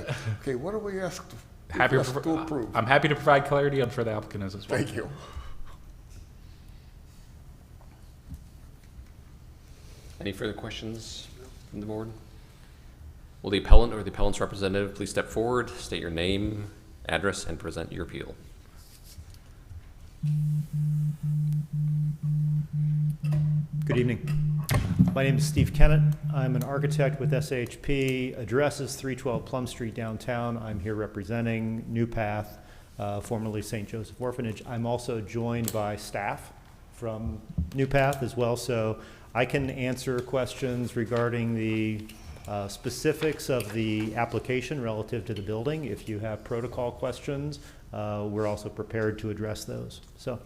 Okay, what are we asked to approve? I'm happy to provide clarity. I'm sure the applicant is as well. Thank you. Any further questions from the board? Will the appellant or the appellant's representative please step forward, state your name, address, and present your appeal? Good evening. My name is Steve Kennett. I'm an architect with SHP. Address is 312 Plum Street downtown. I'm here representing New Path, formerly St. Joseph Orphanage. I'm also joined by staff from New Path as well, so I can answer questions regarding the specifics of the application relative to the building. If you have protocol questions, we're also prepared to address those. So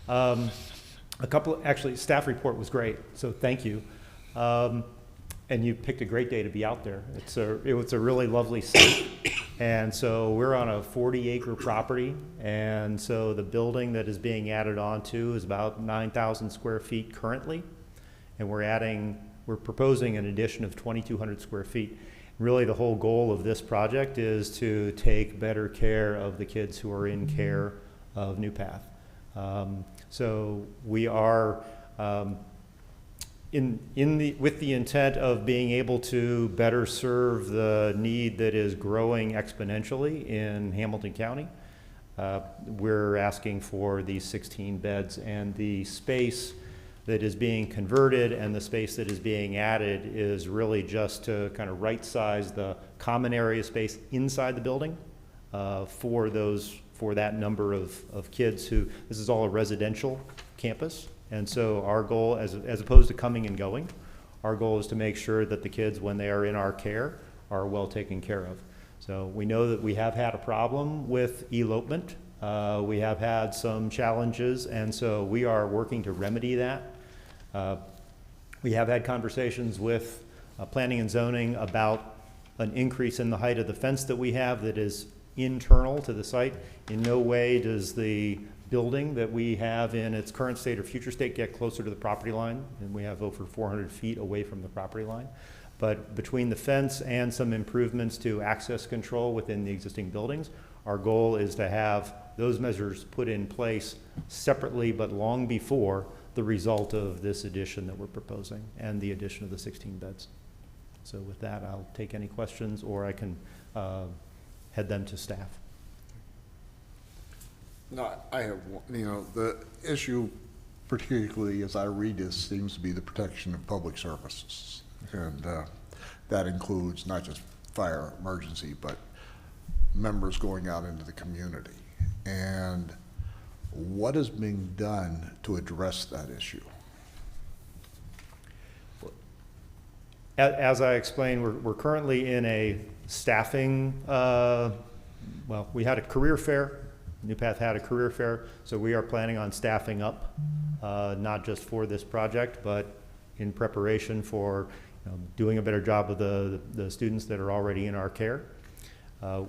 actually, staff report was great, so thank you. And you picked a great day to be out there. It was a really lovely site. And so we're on a 40-acre property, and so the building that is being added onto is about 9,000 square feet currently, and we're proposing an addition of 2,200 square feet. Really, the whole goal of this project is to take better care of the kids who are in care of New Path. So we are with the intent of being able to better serve the need that is growing exponentially in Hamilton County. We're asking for these 16 beds, and the space that is being converted and the space that is being added is really just to kind of right-size the common area space inside the building for that number of kids who, this is all a residential campus. And so our goal, as opposed to coming and going, our goal is to make sure that the kids, when they are in our care, are well taken care of. So we know that we have had a problem with elopement. We have had some challenges, and so we are working to remedy that. We have had conversations with planning and zoning about an increase in the height of the fence that we have that is internal to the site. In no way does the building that we have in its current state or future state get closer to the property line, and we have over 400 feet away from the property line. But between the fence and some improvements to access control within the existing buildings, our goal is to have those measures put in place separately but long before the result of this addition that we're proposing and the addition of the 16 beds. So with that, I'll take any questions, or I can head them to staff. No, I have one. The issue, particularly as I read this, seems to be the protection of public services. And that includes not just fire emergency, but members going out into the community. And what is being done to address that issue? As I explained, we're currently in a staffing, we had a career fair. New Path had a career fair, so we are planning on staffing up, not just for this project, but in preparation for doing a better job of the students that are already in our care.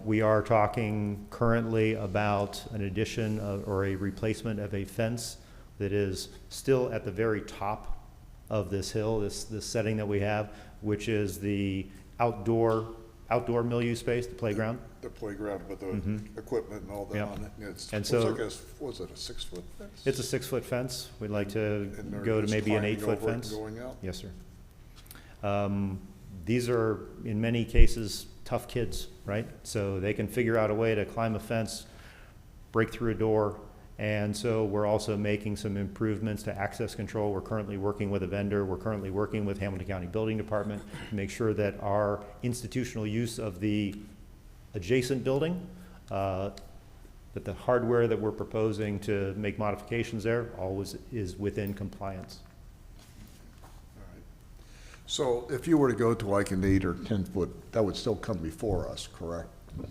We are talking currently about an addition or a replacement of a fence that is still at the very top of this hill, this setting that we have, which is the outdoor milieu space, the playground. The playground with the equipment and all that on it. It's and like was it a 6-foot fence? It's a 6-foot fence. We'd like to go to maybe an 8-foot fence. Going out? Yes, sir. These are, in many cases, tough kids, right? So they can figure out a way to climb a fence, break through a door, and so we're also making some improvements to access control. We're currently working with a vendor. We're currently working with Hamilton County Building Department to make sure that our institutional use of the adjacent building, that the hardware that we're proposing to make modifications there always is within compliance. So if you were to go to like an 8 or 10-foot, that would still come before us, correct,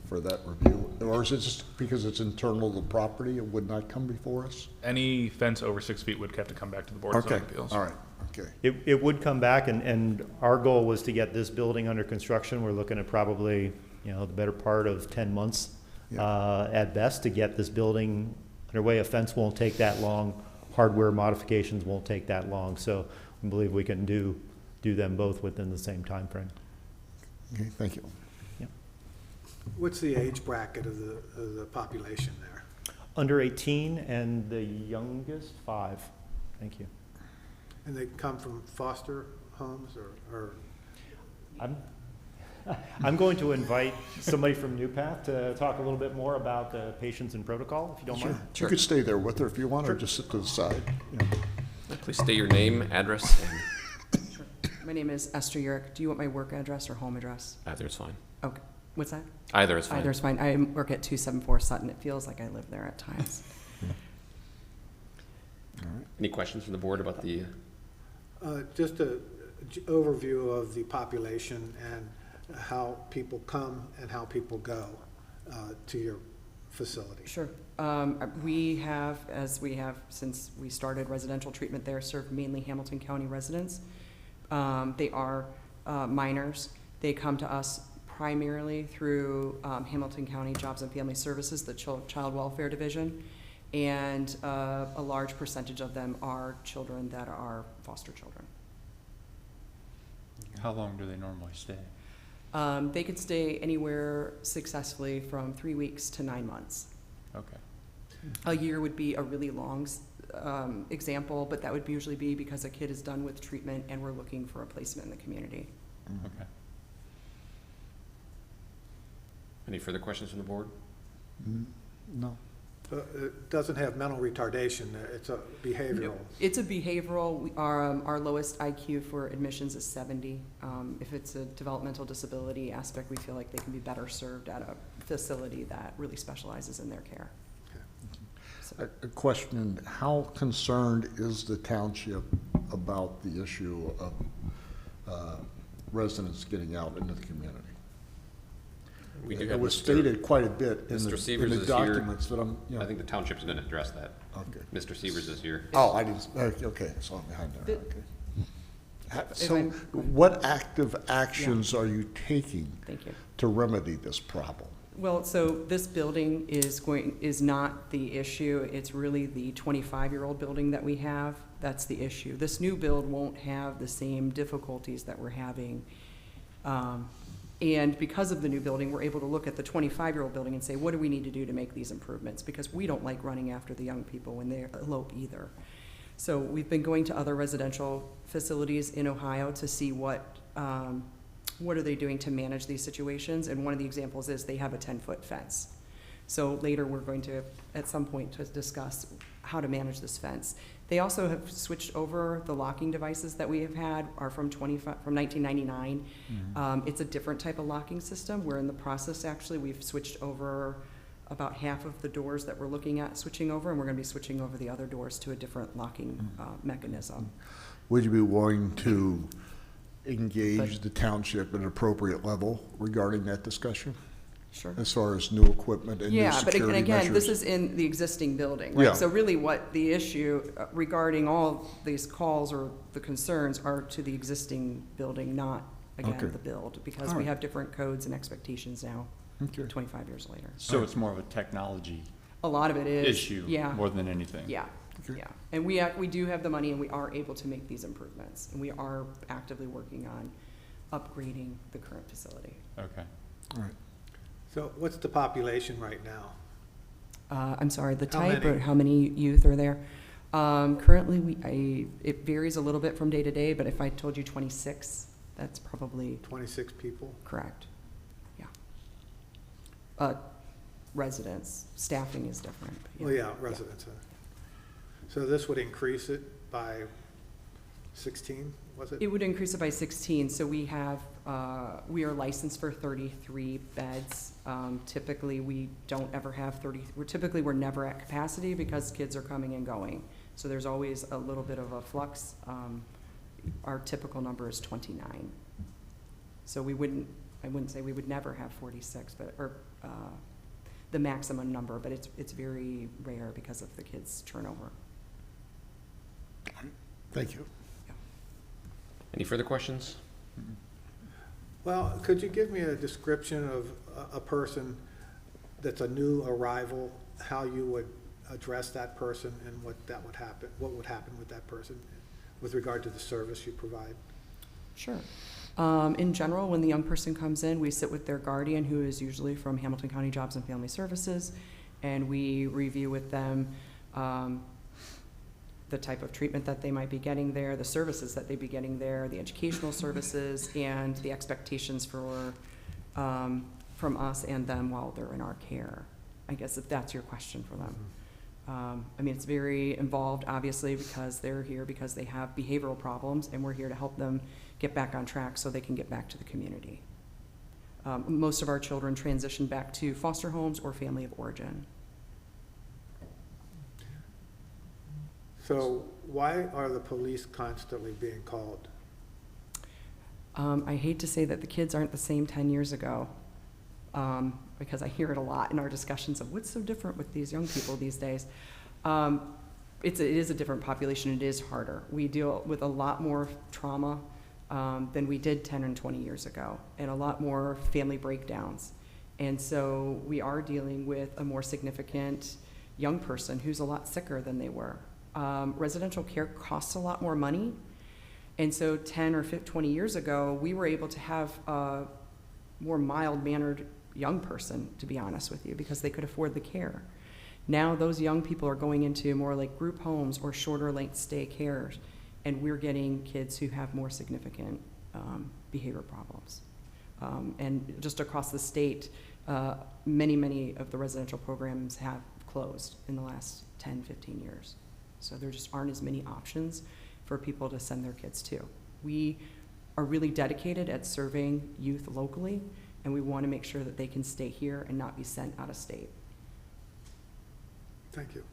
for that review? Or is it just because it's internal to the property, it would not come before us? Any fence over 6 feet would have to come back to the Board of Okay, Zoning Appeals. all right, okay. It would come back, and our goal was to get this building under construction. We're looking at probably, the better part of 10 months at best to get this building underway. A fence won't take that long. Hardware modifications won't take that long. So we believe we can do them both within the same time frame. Okay, thank you. Yep. What's the age bracket of the population there? Under 18 and the youngest 5. Thank you. And they come from foster homes or? I'm going to invite somebody from New Path to talk a little bit more about patients and protocol, if you don't mind. You could stay there with her if you want, or just sit to the side. Please state your name, address, and My name is Esther Urick. Do you want my work address or home address? Either is fine. Okay. What's that? Either is fine. Either is fine. I work at 274 Sutton. It feels like I live there at times. Any questions from the board about the, Just a overview of the population and how people come and how people go to your facility. Sure. We have, as we have since we started residential treatment there, served mainly Hamilton County residents. They are minors. They come to us primarily through Hamilton County Jobs and Family Services, the Child Welfare Division, and a large percentage of them are children that are foster children. How long do they normally stay? They could stay anywhere successfully from 3 weeks to 9 months. Okay. A year would be a really long example, but that would usually be because a kid is done with treatment and we're looking for a placement in the community. Okay. any further questions from the board? No. It doesn't have mental retardation, it's a behavioral. It's a behavioral. Our lowest IQ for admissions is 70. If it's a developmental disability aspect, we feel like they can be better served at a facility that really specializes in their care. So. A question, how concerned is the township about the issue of residents getting out into the community? We do It have was Mr. stated quite a bit in Mr. the Severs in the is here. documents that I'm, you know. I think the township's going to address that. Okay. Mr. Severs is here. Oh, I didn't, okay, so I'm behind there, okay. So I'm- what active actions are you taking Thank you. to remedy this problem? Well, so this building is not the issue. It's really the 25-year-old building that we have. That's the issue. This new build won't have the same difficulties that we're having. And because of the new building, we're able to look at the 25-year-old building and say, what do we need to do to make these improvements? Because we don't like running after the young people when they elope either. So we've been going to other residential facilities in Ohio to see what are they doing to manage these situations. And one of the examples is they have a 10-foot fence. So later we're going to, at some point, to discuss how to manage this fence. They also have switched over the locking devices that we have had are from 1999. Mm-hmm. It's a different type of locking system. We're in the process, actually. We've switched over about half of the doors that we're looking at switching over, and we're going to be switching over the other doors to a different locking mechanism. Would you be willing to engage the township at an appropriate level regarding that discussion? Sure. As far as new equipment and new Yeah, but security again, measures? this is in the existing building, right? Yeah. So really what the issue regarding all these calls or the concerns are to the existing building, not, again, Okay. the build, because All we right. have different codes and expectations now, Okay. 25 years later. So it's more of a technology A lot of it is. issue Yeah. more than anything? Yeah, Okay. yeah. And we do have the money and we are able to make these improvements. And we are actively working on upgrading the current facility. Okay. All right. So what's the population right now? I'm sorry, the How type many? or how many youth are there? Currently, it varies a little bit from day to day, but if I told you 26, that's probably 26 people? correct. Yeah. Residents, staffing is different. but Well, yeah, residents. So this would increase it by 16, was it? It would increase it by 16, so we are licensed for 33 beds. Typically, we don't ever have 30, we're never at capacity because kids are coming and going. So there's always a little bit of a flux. Our typical number is 29. So I wouldn't say we would never have 46, or the maximum number, but it's very rare because of the kids' turnover. Thank you. Any further questions? Well, could you give me a description of a person that's a new arrival, how you would address that person and what would happen with that person with regard to the service you provide? Sure. In general, when the young person comes in, we sit with their guardian, who is usually from Hamilton County Jobs and Family Services, and we review with them the type of treatment that they might be getting there, the services that they'd be getting there, the educational services, and the expectations from us and them while they're in our care. I guess if that's your question for them. I mean, it's very involved, obviously, because they're here because they have behavioral problems, and we're here to help them get back on track so they can get back to the community. Most of our children transition back to foster homes or family of origin. So why are the police constantly being called? I hate to say that the kids aren't the same 10 years ago, because I hear it a lot in our discussions of what's so different with these young people these days. It is a different population. It is harder. We deal with a lot more trauma than we did 10 and 20 years ago, and a lot more family breakdowns. And so we are dealing with a more significant young person who's a lot sicker than they were. Residential care costs a lot more money. And so 10 or 20 years ago, we were able to have a more mild-mannered young person, to be honest with you, because they could afford the care. Now those young people are going into more like group homes or shorter length stay cares, and we're getting kids who have more significant behavior problems. And just across the state, many of the residential programs have closed in the last 10, 15 years. So there just aren't as many options for people to send their kids to. We are really dedicated at serving youth locally, and we want to make sure that they can stay here and not be sent out of state. Thank you.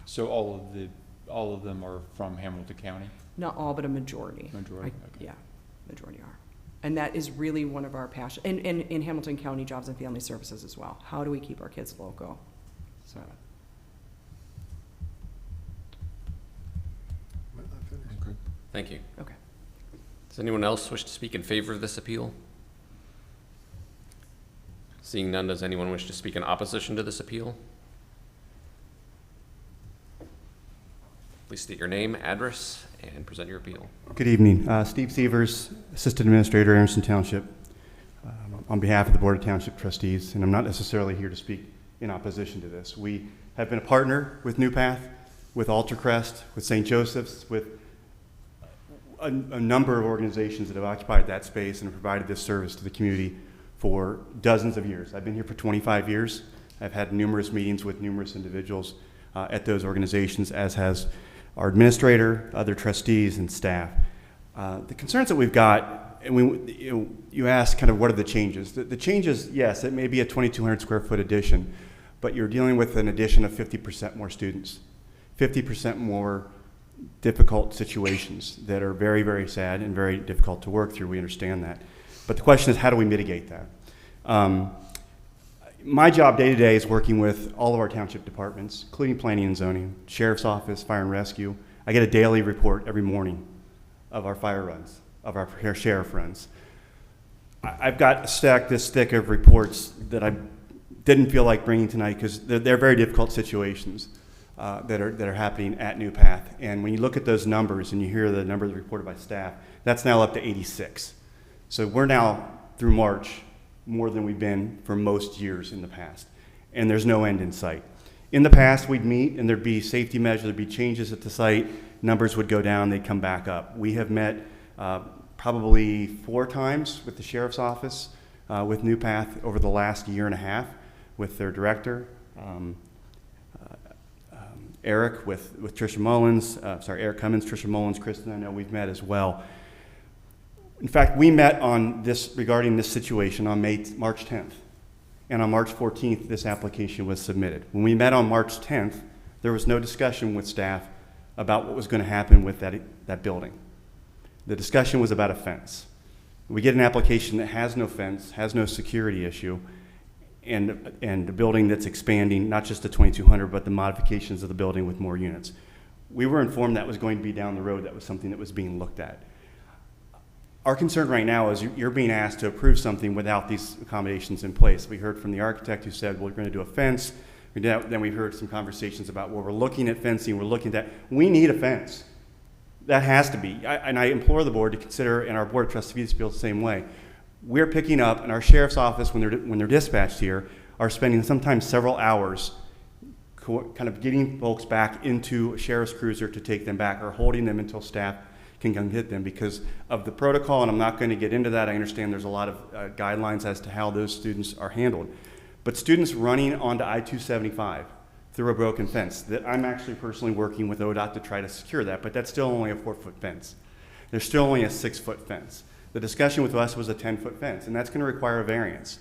So all of them are from Hamilton County? Not all, but a majority. Majority, okay. Yeah, majority are. And that is really one of our passions, and in Hamilton County Jobs and Family Services as well. How do we keep our kids local? So. Okay. Thank you. Okay. Does anyone else wish to speak in favor of this appeal? Seeing none, does anyone wish to speak in opposition to this appeal? Please state your name, address, and present your appeal. Good evening. Steve Sievers, Assistant Administrator, Anderson Township, on behalf of the Board of Township Trustees, and I'm not necessarily here to speak in opposition to this. We have been a partner with New Path, with Altercrest, with St. Joseph's, with a number of organizations that have occupied that space and have provided this service to the community for dozens of years. I've been here for 25 years. I've had numerous meetings with numerous individuals at those organizations, as has our administrator, other trustees, and staff. The concerns that we've got, and you ask kind of what are the changes. The changes, yes, it may be a 2,200 square foot addition, but you're dealing with an addition of 50% more students, 50% more difficult situations that are very, very sad and very difficult to work through. We understand that. But the question is, how do we mitigate that? My job day to day is working with all of our township departments, including planning and zoning, sheriff's office, fire and rescue. I get a daily report every morning of our fire runs, of our sheriff runs. I've got a stack this thick of reports that I didn't feel like bringing tonight because they're very difficult situations that are happening at New Path. And when you look at those numbers and you hear the numbers reported by staff, that's now up to 86. So we're now, through March, more than we've been for most years in the past. And there's no end in sight. In the past, we'd meet and there'd be safety measures, there'd be changes at the site, numbers would go down, they'd come back up. We have met probably 4 times with the sheriff's office, with New Path over the last year and a half, with their director, Eric, with Tricia Mullins, Eric Cummins, Tricia Mullins, Kristen, I know we've met as well. In fact, we met on this, regarding this situation on March 10th. And on March 14th, this application was submitted. When we met on March 10th, there was no discussion with staff about what was going to happen with that building. The discussion was about a fence. We get an application that has no fence, has no security issue, and a building that's expanding, not just the 2,200, but the modifications of the building with more units. We were informed that was going to be down the road, that was something that was being looked at. Our concern right now is you're being asked to approve something without these accommodations in place. We heard from the architect who said, well, we're going to do a fence. Then we heard some conversations about, well, we're looking at fencing, we're looking at that. We need a fence. That has to be. And I implore the board to consider, and our board of trustees feel the same way. We're picking up, and our sheriff's office, when they're dispatched here, are spending sometimes several hours kind of getting folks back into a sheriff's cruiser to take them back, or holding them until staff can come get them because of the protocol, and I'm not going to get into that. I understand there's a lot of guidelines as to how those students are handled. But students running onto I-275 through a broken fence. That I'm actually personally working with ODOT to try to secure that, but that's still only a 4-foot fence. There's still only a 6-foot fence. The discussion with us was a 10-foot fence, and that's going to require a variance.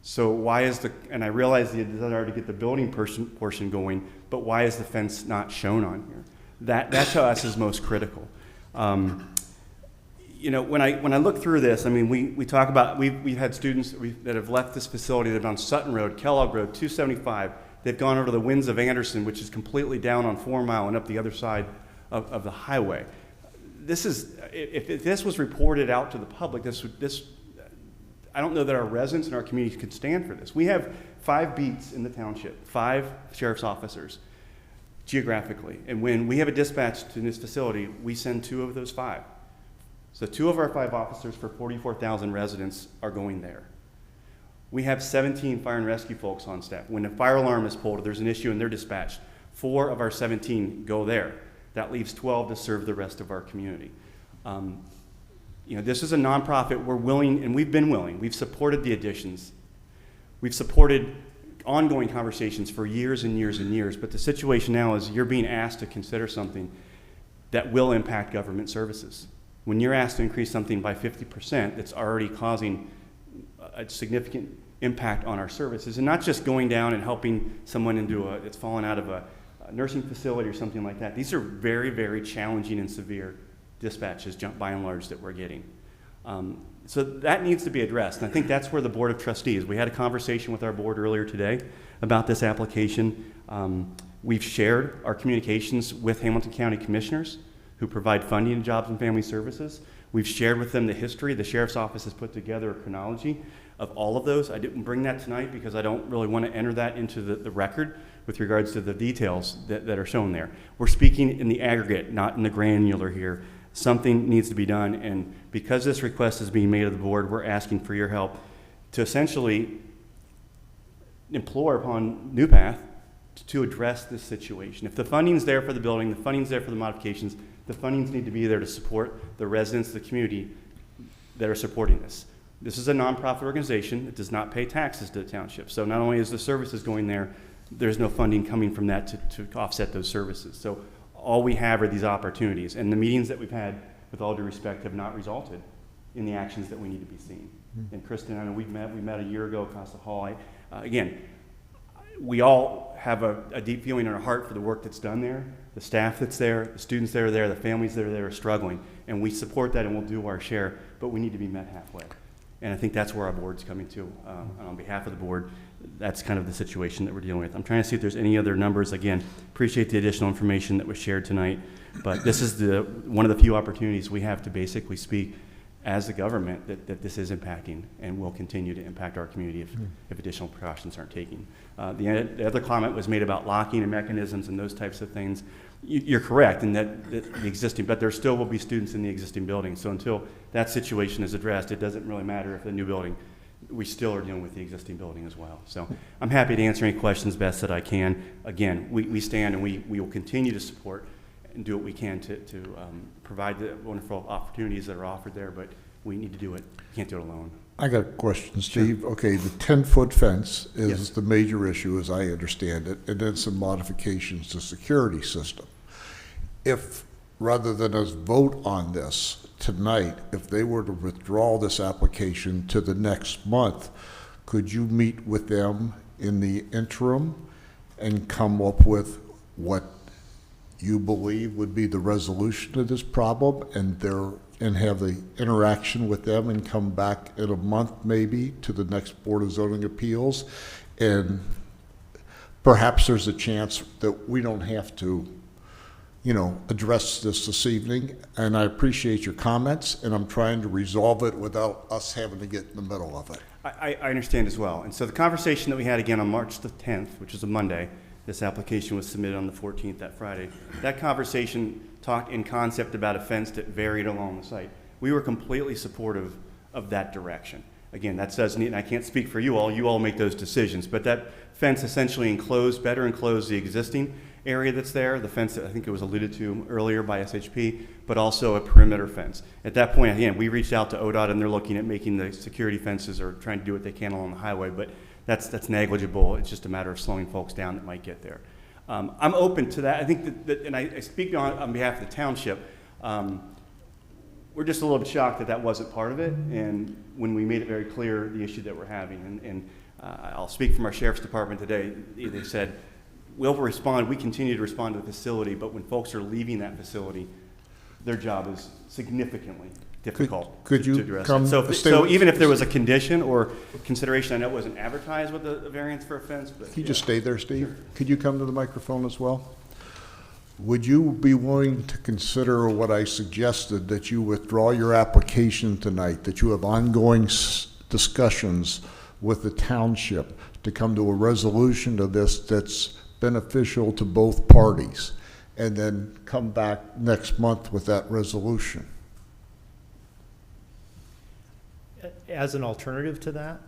So why is and I realize the desire to get the building portion going, but why is the fence not shown on here? That to us is most critical. You know, when I look through this, I mean, we talk about, we've had students that have left this facility. They've on Sutton Road, Kellogg Road, 275. They've gone over to the Winds of Anderson, which is completely down on 4 Mile and up the other side of the highway. This is, if this was reported out to the public, I don't know that our residents and our community could stand for this. We have 5 beats in the township, 5 sheriff's officers geographically. And when we have a dispatch to this facility, we send 2 of those 5. So 2 of our 5 officers for 44,000 residents are going there. We have 17 fire and rescue folks on staff. When a fire alarm is pulled or there's an issue and they're dispatched, 4 of our 17 go there. That leaves 12 to serve the rest of our community. You know, this is a nonprofit. We're willing, and we've been willing. We've supported the additions. We've supported ongoing conversations for years and years and years. But the situation now is you're being asked to consider something that will impact government services. When you're asked to increase something by 50%, it's already causing a significant impact on our services, and not just going down and helping someone it's fallen out of a nursing facility or something like that. These are very, very challenging and severe dispatches, by and large, that we're getting. So that needs to be addressed. And I think that's where the Board of Trustees, we had a conversation with our board earlier today about this application. We've shared our communications with Hamilton County Commissioners who provide funding to Jobs and Family Services. We've shared with them the history. The Sheriff's Office has put together a chronology of all of those. I didn't bring that tonight because I don't really want to enter that into the record with regards to the details that are shown there. We're speaking in the aggregate, not in the granular here. Something needs to be done, and because this request is being made of the board, we're asking for your help to essentially implore upon New Path to address this situation. If the funding's there for the building, the funding's there for the modifications, the fundings need to be there to support the residents of the community that are supporting this. This is a nonprofit organization. It does not pay taxes to the township. So not only is the services going there, there's no funding coming from that to offset those services. So all we have are these opportunities. And the meetings that we've had, with all due respect, have not resulted in the actions that we need to be seen. And Kristen, I know we met a year ago across the hall. Again, we all have a deep feeling in our heart for the work that's done there, the staff that's there, the students that are there, the families that are there are struggling. And we support that and we'll do our share, but we need to be met halfway. And I think that's where our board's coming to. And on behalf of the board, that's kind of the situation that we're dealing with. I'm trying to see if there's any other numbers. Again, appreciate the additional information that was shared tonight, but this is one of the few opportunities we have to basically speak as the government that this is impacting and will continue to impact our community if additional precautions aren't taken. The other comment was made about locking and mechanisms and those types of things. You're correct in that the existing, but there still will be students in the existing building. So until that situation is addressed, it doesn't really matter if the new building, we still are dealing with the existing building as well. So I'm happy to answer any questions best that I can. Again, we stand and we will continue to support and do what we can to provide the wonderful opportunities that are offered there, but we need to do it. Can't do it alone. I got a question, Steve. Sure. Okay, the 10-foot fence is Yes. the major issue, as I understand it, and then some modifications to security system. If, rather than us vote on this tonight, if they were to withdraw this application to the next month, could you meet with them in the interim and come up with what you believe would be the resolution of this problem and have the interaction with them and come back in a month maybe to the next Board of Zoning Appeals? And perhaps there's a chance that we don't have to, address this evening. And I appreciate your comments, and I'm trying to resolve it without us having to get in the middle of it. I understand as well. And so the conversation that we had again on March the 10th, which is a Monday, this application was submitted on the 14th, that Friday. That conversation talked in concept about a fence that varied along the site. We were completely supportive of that direction. Again, that doesn't, and I can't speak for you all make those decisions, but that fence essentially better enclosed the existing area that's there, the fence that I think it was alluded to earlier by SHP, but also a perimeter fence. At that point, again, we reached out to ODOT and they're looking at making the security fences or trying to do what they can along the highway, but that's negligible. It's just a matter of slowing folks down that might get there. I'm open to that. I think that and I speak on behalf of the township. We're just a little bit shocked that that wasn't part of it, and when we made it very clear the issue that we're having, and I'll speak from our sheriff's department today. They said, we'll respond, we continue to respond to the facility, but when folks are leaving that facility, their job is significantly difficult Could you to address. come- So even if there was a condition or consideration, I know it wasn't advertised with a variance for offense, but. Can you just stay there, Steve? Could you come to the microphone as well? Would you be willing to consider what I suggested, that you withdraw your application tonight, that you have ongoing discussions with the township to come to a resolution to this that's beneficial to both parties, and then come back next month with that resolution? As an alternative to that,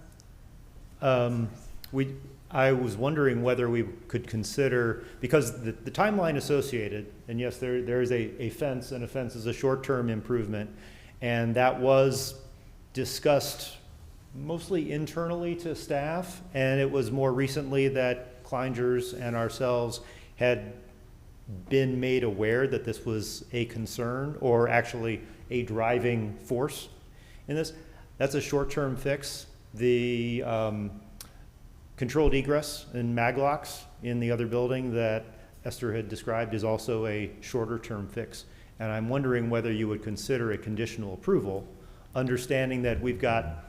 I was wondering whether we could consider, because the timeline associated, and yes, there is a fence, and a fence is a short-term improvement, and that was discussed mostly internally to staff, and it was more recently that Kleinger's and ourselves had been made aware that this was a concern, or actually a driving force in this. That's a short-term fix. The controlled egress and maglocks in the other building that Esther had described is also a shorter-term fix. And I'm wondering whether you would consider a conditional approval, understanding that we've got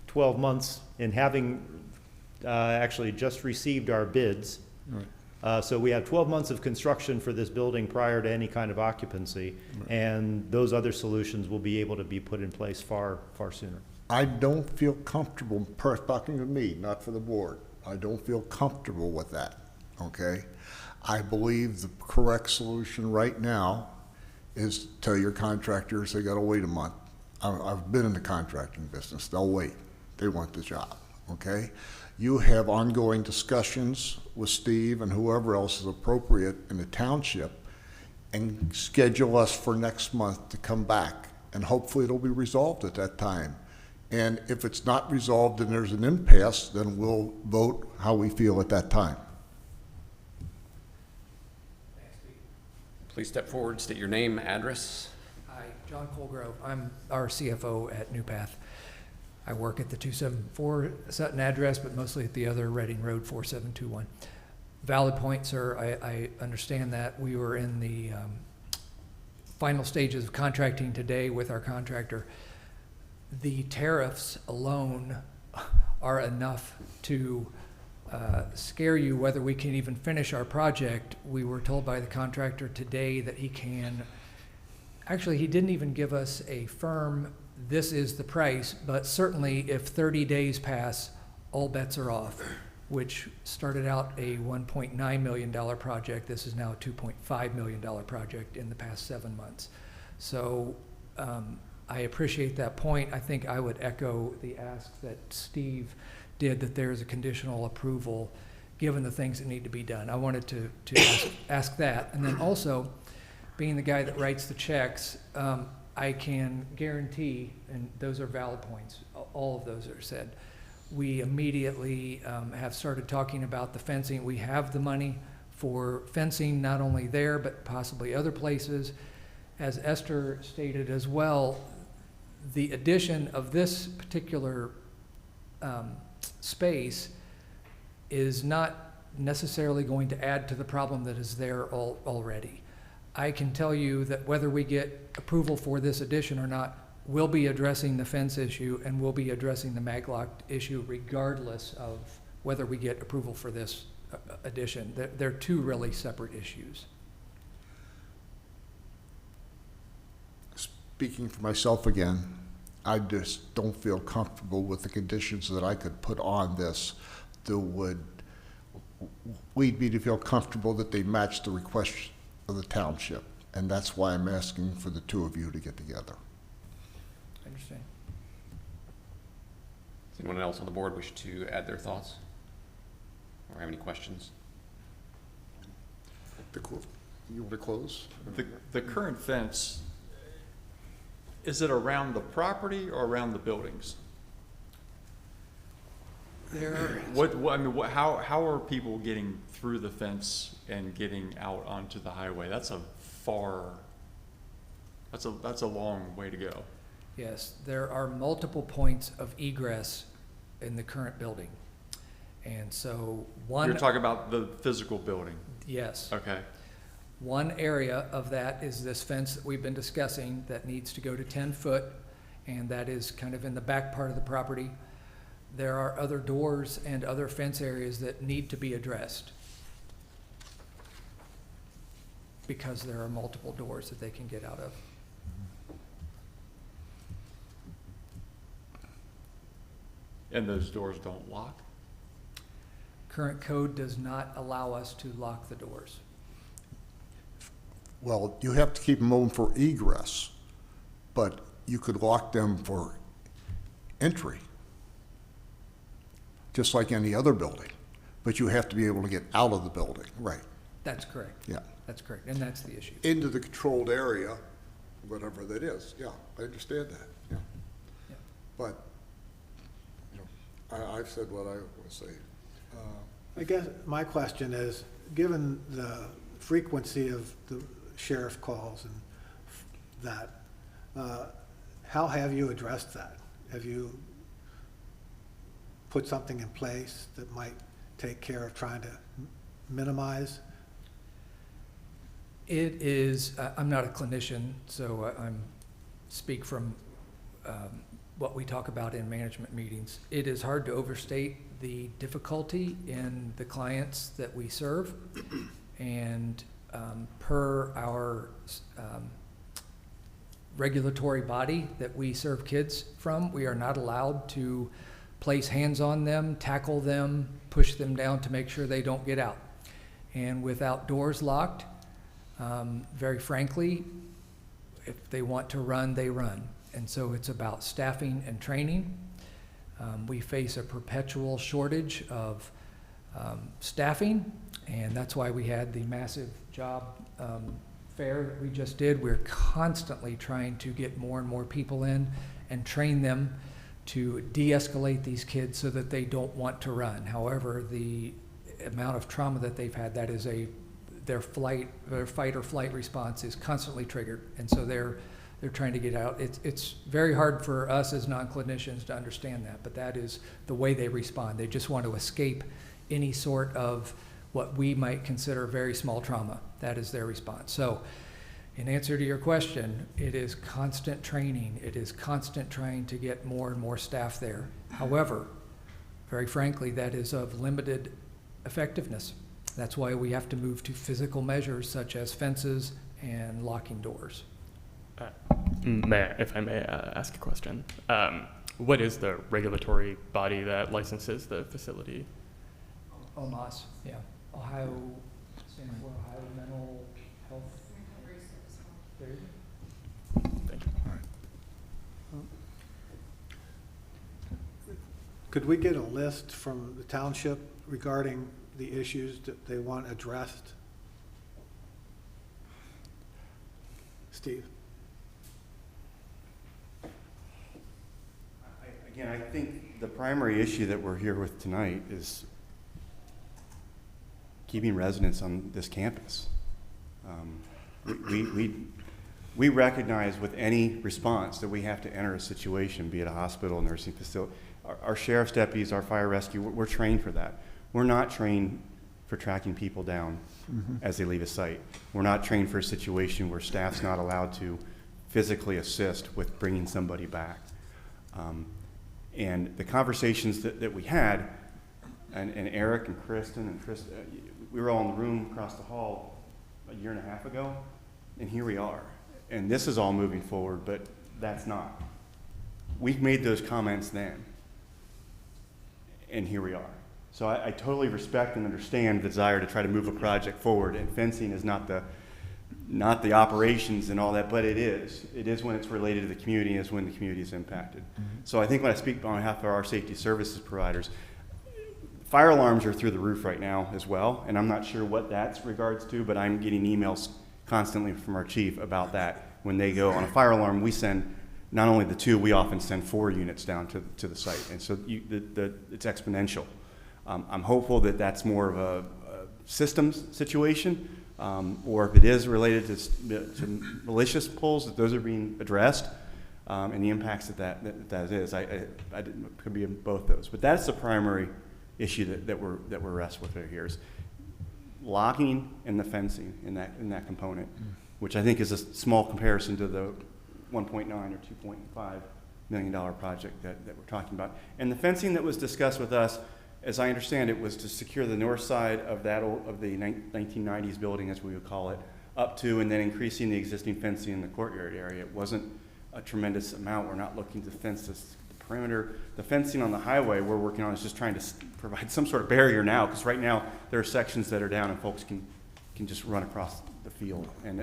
12 months in having actually just received our bids. Right. So we have 12 months of construction for this building prior to any kind of occupancy, Right. and those other solutions will be able to be put in place far sooner. I don't feel comfortable, talking to me, not for the board, I don't feel comfortable with that, okay? I believe the correct solution right now is tell your contractors they gotta wait a month. I've been in the contracting business, they'll wait, they want the job, okay? You have ongoing discussions with Steve and whoever else is appropriate in the township, and schedule us for next month to come back, and hopefully it'll be resolved at that time. And if it's not resolved and there's an impasse, then we'll vote how we feel at that time. Please step forward, state your name, address. Hi, John Colgrove. I'm our CFO at New Path. I work at the 274 Sutton address, but mostly at the other Reading Road 4721. Valid point, sir. I understand that. We were in the final stages of contracting today with our contractor. The tariffs alone are enough to scare you whether we can even finish our project. We were told by the contractor today that he can, actually he didn't even give us a firm, this is the price, but certainly if 30 days pass, all bets are off, which started out a $1.9 million project. This is now a $2.5 million project in the past 7 months. So I appreciate that point. I think I would echo the ask that Steve did, that there is a conditional approval given the things that need to be done. I wanted to ask that. And then also, being the guy that writes the checks, I can guarantee, and those are valid points, all of those are said, we immediately have started talking about the fencing. We have the money for fencing, not only there, but possibly other places. As Esther stated as well, the addition of this particular space is not necessarily going to add to the problem that is there already. I can tell you that whether we get approval for this addition or not, we'll be addressing the fence issue and we'll be addressing the maglock issue regardless of whether we get approval for this addition. They're two really separate issues. Speaking for myself again, I just don't feel comfortable with the conditions that I could put on this that would lead me to feel comfortable that they match the request of the township. And that's why I'm asking for the two of you to get together. I understand. Does anyone else on the board wish to add their thoughts or have any questions? You want to close? The current fence, is it around the property or around the buildings? There, I mean, how are people getting through the fence and getting out onto the highway? That's a long way to go. yes, there are multiple points of egress in the current building. And so one. You're talking about the physical building? Yes. Okay. One area of that is this fence that we've been discussing that needs to go to 10 foot, and that is kind of in the back part of the property. There are other doors and other fence areas that need to be addressed because there are multiple doors that they can get out of. And those doors don't lock? Current code does not allow us to lock the doors. Well, you have to keep them open for egress, but you could lock them for entry, just like any other building. But you have to be able to get out of the building, right? That's correct. Yeah. That's correct, and that's the issue. Into the controlled area, whatever that is. Yeah, I understand that, yeah. Yeah. But, you know, I've said what I want to say. I guess my question is, given the frequency of the sheriff calls and that, how have you addressed that? Have you put something in place that might take care of trying to minimize? It is, I'm not a clinician, so I'm speak from what we talk about in management meetings. It is hard to overstate the difficulty in the clients that we serve, and per our regulatory body that we serve kids from, we are not allowed to place hands on them, tackle them, push them down to make sure they don't get out. And without doors locked, very frankly, if they want to run, they run. And so it's about staffing and training. We face a perpetual shortage of staffing, and that's why we had the massive job fair that we just did. We're constantly trying to get more and more people in and train them to de-escalate these kids so that they don't want to run. However, the amount of trauma that they've had, that is their fight or flight response is constantly triggered, and so they're trying to get out. It's very hard for us as non-clinicians to understand that, but that is the way they respond. They just want to escape any sort of what we might consider very small trauma. That is their response. So in answer to your question, it is constant training. It is constant trying to get more and more staff there. However, very frankly, that is of limited effectiveness. That's why we have to move to physical measures such as fences and locking doors. If I may ask a question. What is the regulatory body that licenses the facility? OMAS, yeah. Ohio, stands for Ohio Mental Health. There you go. Thank you. Could we get a list from the township regarding the issues that they want addressed? Steve? Again, I think the primary issue that we're here with tonight is keeping residents on this campus. We recognize with any response that we have to enter a situation, be it a hospital, nursing facility. Our sheriff's deputies, our fire rescue, we're trained for that. We're not trained for tracking people down as they leave a site. We're not trained for a situation where staff's not allowed to physically assist with bringing somebody back. And the conversations that we had, and Eric and Kristen and Chris, we were all in the room across the hall a year and a half ago, and here we are. And this is all moving forward, but that's not. We made those comments then, and here we are. So I totally respect and understand the desire to try to move a project forward, and fencing is not the operations and all that, but it is. It is when it's related to the community, is when the community is impacted. So I think when I speak on behalf of our safety services providers, fire alarms are through the roof right now as well, and I'm not sure what that's regards to, but I'm getting emails constantly from our chief about that. When they go on a fire alarm, we send not only the 2, we often send 4 units down to the site. And so it's exponential. I'm hopeful that that's more of a systems situation, or if it is related to malicious pulls, that those are being addressed, and the impacts that is. Could be in both those. But that's the primary issue that we're wrestling with here is locking and the fencing in that component, which I think is a small comparison to the 1.9 or 2.5 million dollar project that we're talking about. And the fencing that was discussed with us, as I understand it, was to secure the north side of the 1990s building, as we would call it, up to and then increasing the existing fencing in the courtyard area. It wasn't a tremendous amount. We're not looking to fence the perimeter. The fencing on the highway we're working on is just trying to provide some sort of barrier now, because right now there are sections that are down and folks can just run across the field, and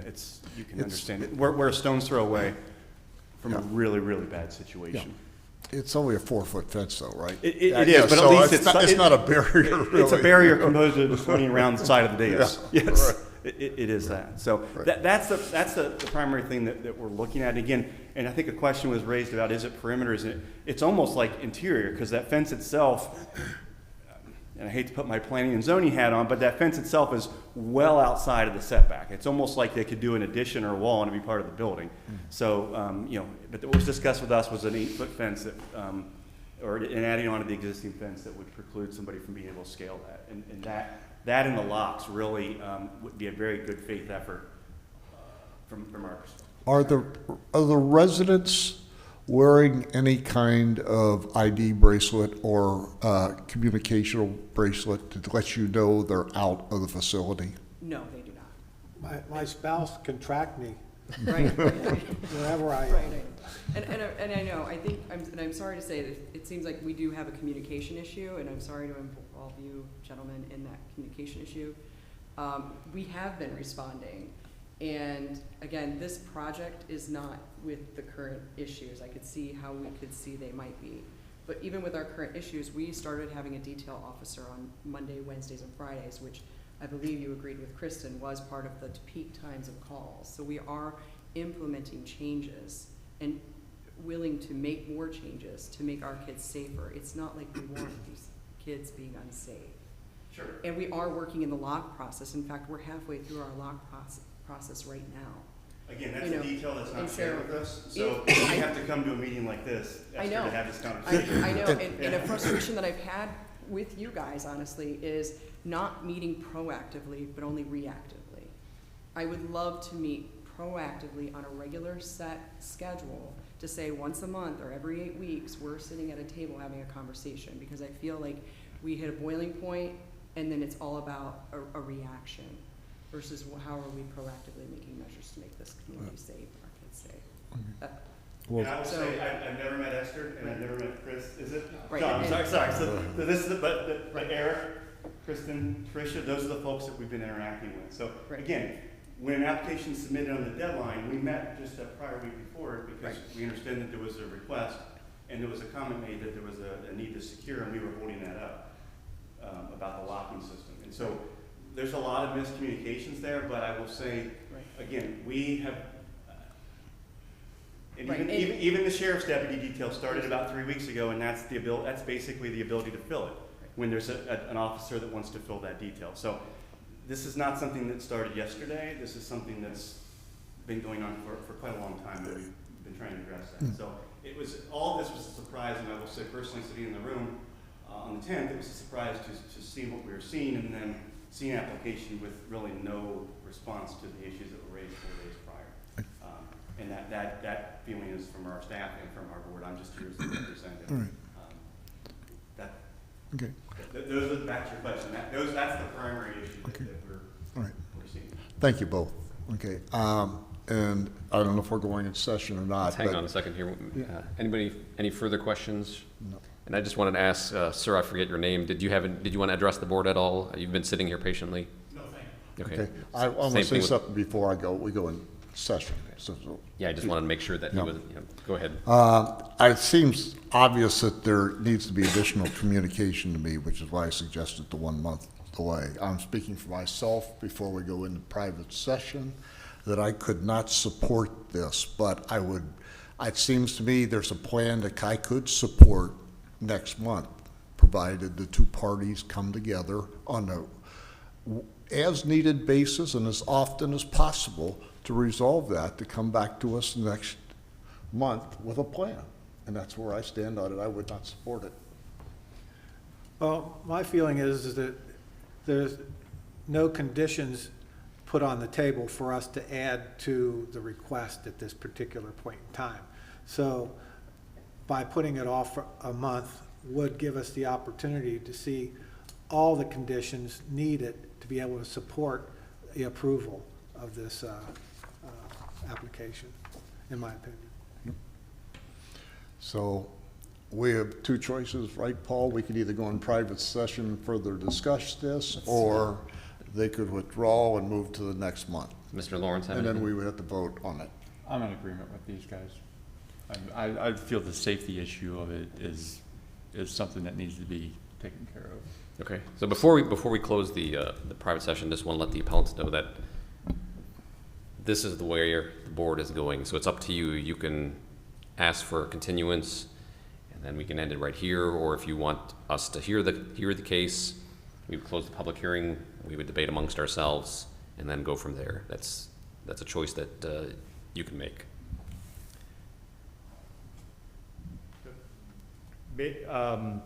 you can understand it. We're a stone's throw away from a really, really bad situation. Yeah. It's only a 4-foot fence, though, right? It is, but so at least it's not a barrier. Really. It's a barrier composed of swinging around the side of the dais. Yeah. Yes, Right. it is that. So Right. that's the primary thing that we're looking at. Again, and I think a question was raised about, is it perimeter? It's almost like interior, because that fence itself, and I hate to put my planning and zoning hat on, but that fence itself is well outside of the setback. It's almost like they could do an addition or a wall and it'd be part of the building. So, but what was discussed with us was an 8-foot fence that, and adding on to the existing fence that would preclude somebody from being able to scale that. And that and the locks really would be a very good faith effort from our perspective. Are the residents wearing any kind of ID bracelet or communicational bracelet to let you know they're out of the facility? No, they do not. My spouse can track me Right. wherever I am. Right. And I know, I'm sorry to say that it seems like we do have a communication issue, and I'm sorry to involve you gentlemen in that communication issue. We have been responding, and again, this project is not with the current issues. I could see how we could see they might be. But even with our current issues, we started having a detail officer on Monday, Wednesdays, and Fridays, which I believe you agreed with Kristen was part of the peak times of calls. So we are implementing changes and willing to make more changes to make our kids safer. It's not like we want these kids being unsafe. Sure. And we are working in the lock process. In fact, we're halfway through our lock process right now. Again, that's a detail that's not and so shared with us. So we have to come to a meeting like this to have this conversation. I know, and a frustration that I've had with you guys, honestly, is not meeting proactively, but only reactively. I would love to meet proactively on a regular set schedule to say once a month or every 8 weeks, we're sitting at a table having a conversation, because I feel like we hit a boiling point and then it's all about a reaction versus how are we proactively making measures to make this community safe and our kids safe. And I will say, I've never met Esther, and I've never met Chris, is it? Right. No, I'm sorry. So this is but Eric, Kristen, Tricia, those are the folks that we've been interacting with. So again, when an application is submitted on the deadline, we met just a prior week before because we understood that there was a request, and there was a comment made that there was a need to secure, and we were holding that up about the locking system. And so there's a lot of miscommunications there, but I will say, again, we have, and even the sheriff's deputy detail started about 3 weeks ago, and that's basically the ability to fill it when there's an officer that wants to fill that detail. So this is not something that started yesterday. This is something that's been going on for quite a long time, but we've been trying to address that. So all of this was a surprise, and I will say personally, sitting in the room on the 10th, it was a surprise to see what we were seeing, and then see an application with really no response to the issues that were raised 4 days prior. And that feeling is from our staff and from our board. I'm just here as a representative. All right. Okay. Those are back to your question. That's the primary issue that we're seeing. Thank you both. Okay. And I don't know if we're going in session or not. Let's hang on a second here. Any further questions? No. And I just wanted to ask, sir, I forget your name. Did you want to address the board at all? You've been sitting here patiently. No, thank you. Okay. I want to say something before we go in session. So, yeah, I just wanted to make sure that go ahead. It seems obvious that there needs to be additional communication to me, which is why I suggested the 1 month delay. I'm speaking for myself before we go into private session, that I could not support this, but It seems to me there's a plan that I could support next month, provided the two parties come together on a as-needed basis and as often as possible to resolve that, to come back to us next month with a plan. And that's where I stand on it. I would not support it. Well, my feeling is that there's no conditions put on the table for us to add to the request at this particular point in time. So by putting it off for a month would give us the opportunity to see all the conditions needed to be able to support the approval of this application, in my opinion. So we have two choices, right, Paul? We could either go in private session and further discuss this, or they could withdraw and move to the next month. Mr. Lawrence, have And then anything? we would have to vote on it. I'm in agreement with these guys. I feel the safety issue of it is something that needs to be taken care of. Okay, so before we close the private session, just want to let the appellants know that this is the way the board is going. So it's up to you. You can ask for a continuance, and then we can end it right here. Or if you want us to hear the case, we would close the public hearing. We would debate amongst ourselves, and then go from there. That's a choice that you can make.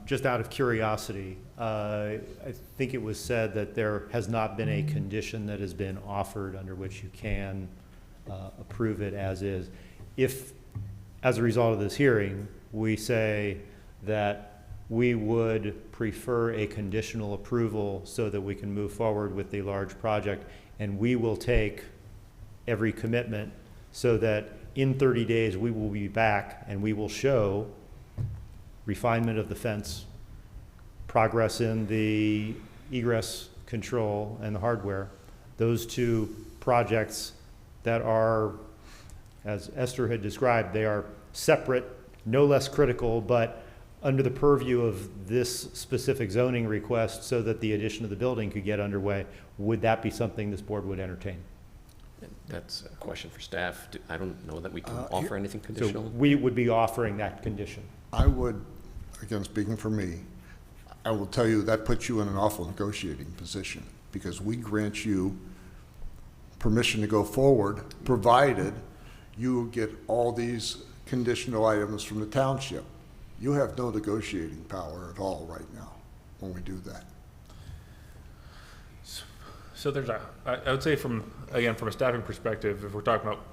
Just out of curiosity, I think it was said that there has not been a condition that has been offered under which you can approve it as is. If, as a result of this hearing, we say that we would prefer a conditional approval so that we can move forward with the large project, and we will take every commitment so that in 30 days we will be back and we will show refinement of the fence, progress in the egress control and the hardware. Those two projects that are, as Esther had described, they are separate, no less critical, but under the purview of this specific zoning request so that the addition of the building could get underway. Would that be something this board would entertain? That's a question for staff. I don't know that we can offer anything So conditional. we would be offering that condition. I would, again, speaking for me, I will tell you that puts you in an awful negotiating position, because we grant you permission to go forward, provided you get all these conditional items from the township. You have no negotiating power at all right now when we do that. So there's I would say from a staffing perspective, if we're talking about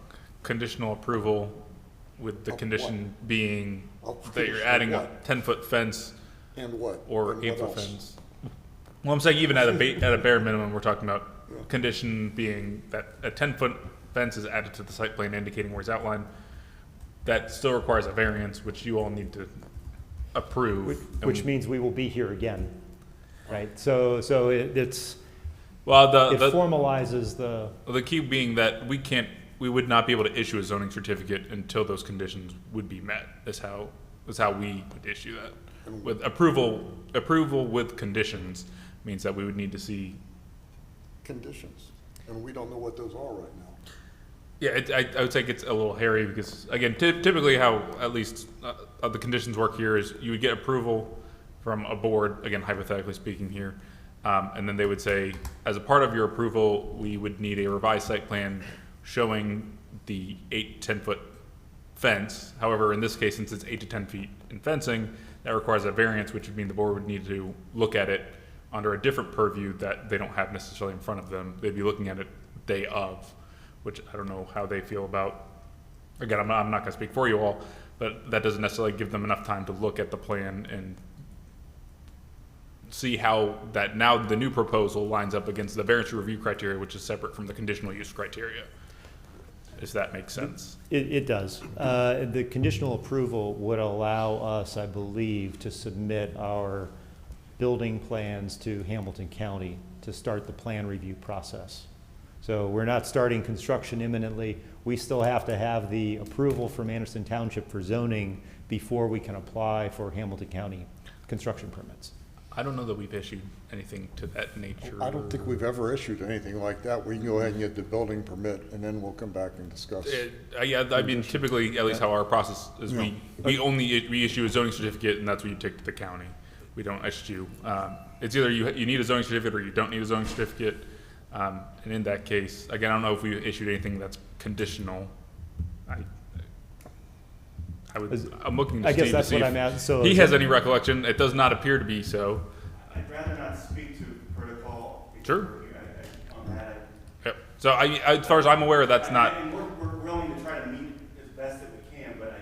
conditional approval with the Of condition being Of that you're condition adding a what? 10-foot fence And what? or And 8-foot what else? fence. Well, I'm saying even at a bare minimum, we're talking about condition being that a 10-foot fence is added to the site plan indicating where it's outlined. That still requires a variance, which you all need to approve. Which means we will be here again, right? So it's, well, it formalizes the key being that we would not be able to issue a zoning certificate until those conditions would be met. Is how we would issue that. With approval with conditions means that we would need to see Conditions, and we don't know what those are right now. Yeah, I would say it's a little hairy because, again, typically how at least the conditions work here is you would get approval from a board, again, hypothetically speaking here, and then they would say, as a part of your approval, we would need a revised site plan showing the 10-foot fence. However, in this case, since it's 8 to 10 feet in fencing, that requires a variance, which would mean the board would need to look at it under a different purview that they don't have necessarily in front of them. They'd be looking at it day of, which I don't know how they feel about. Again, I'm not going to speak for you all, but that doesn't necessarily give them enough time to look at the plan and see how that now the new proposal lines up against the variance review criteria, which is separate from the conditional use criteria. Does that make sense? It does. The conditional approval would allow us, I believe, to submit our building plans to Hamilton County to start the plan review process. So we're not starting construction imminently. We still have to have the approval from Anderson Township for zoning before we can apply for Hamilton County construction permits. I don't know that we've issued anything to that nature. I don't think we've ever issued anything like that. We can go ahead and get the building permit, and then we'll come back and discuss. Yeah, I mean, typically, at least how our process is, we issue a zoning certificate, and that's what you take to the county. We don't issue, it's either you need a zoning certificate or you don't need a zoning certificate. And in that case, again, I don't know if we issued anything that's conditional. I'm looking to I guess Steve that's to see what if I'm at, so he has any recollection. It does not appear to be so. I'd rather not speak to protocol. Sure. On that. Yep. So as far as I'm aware, that's not. And we're willing to try to meet as best that we can, but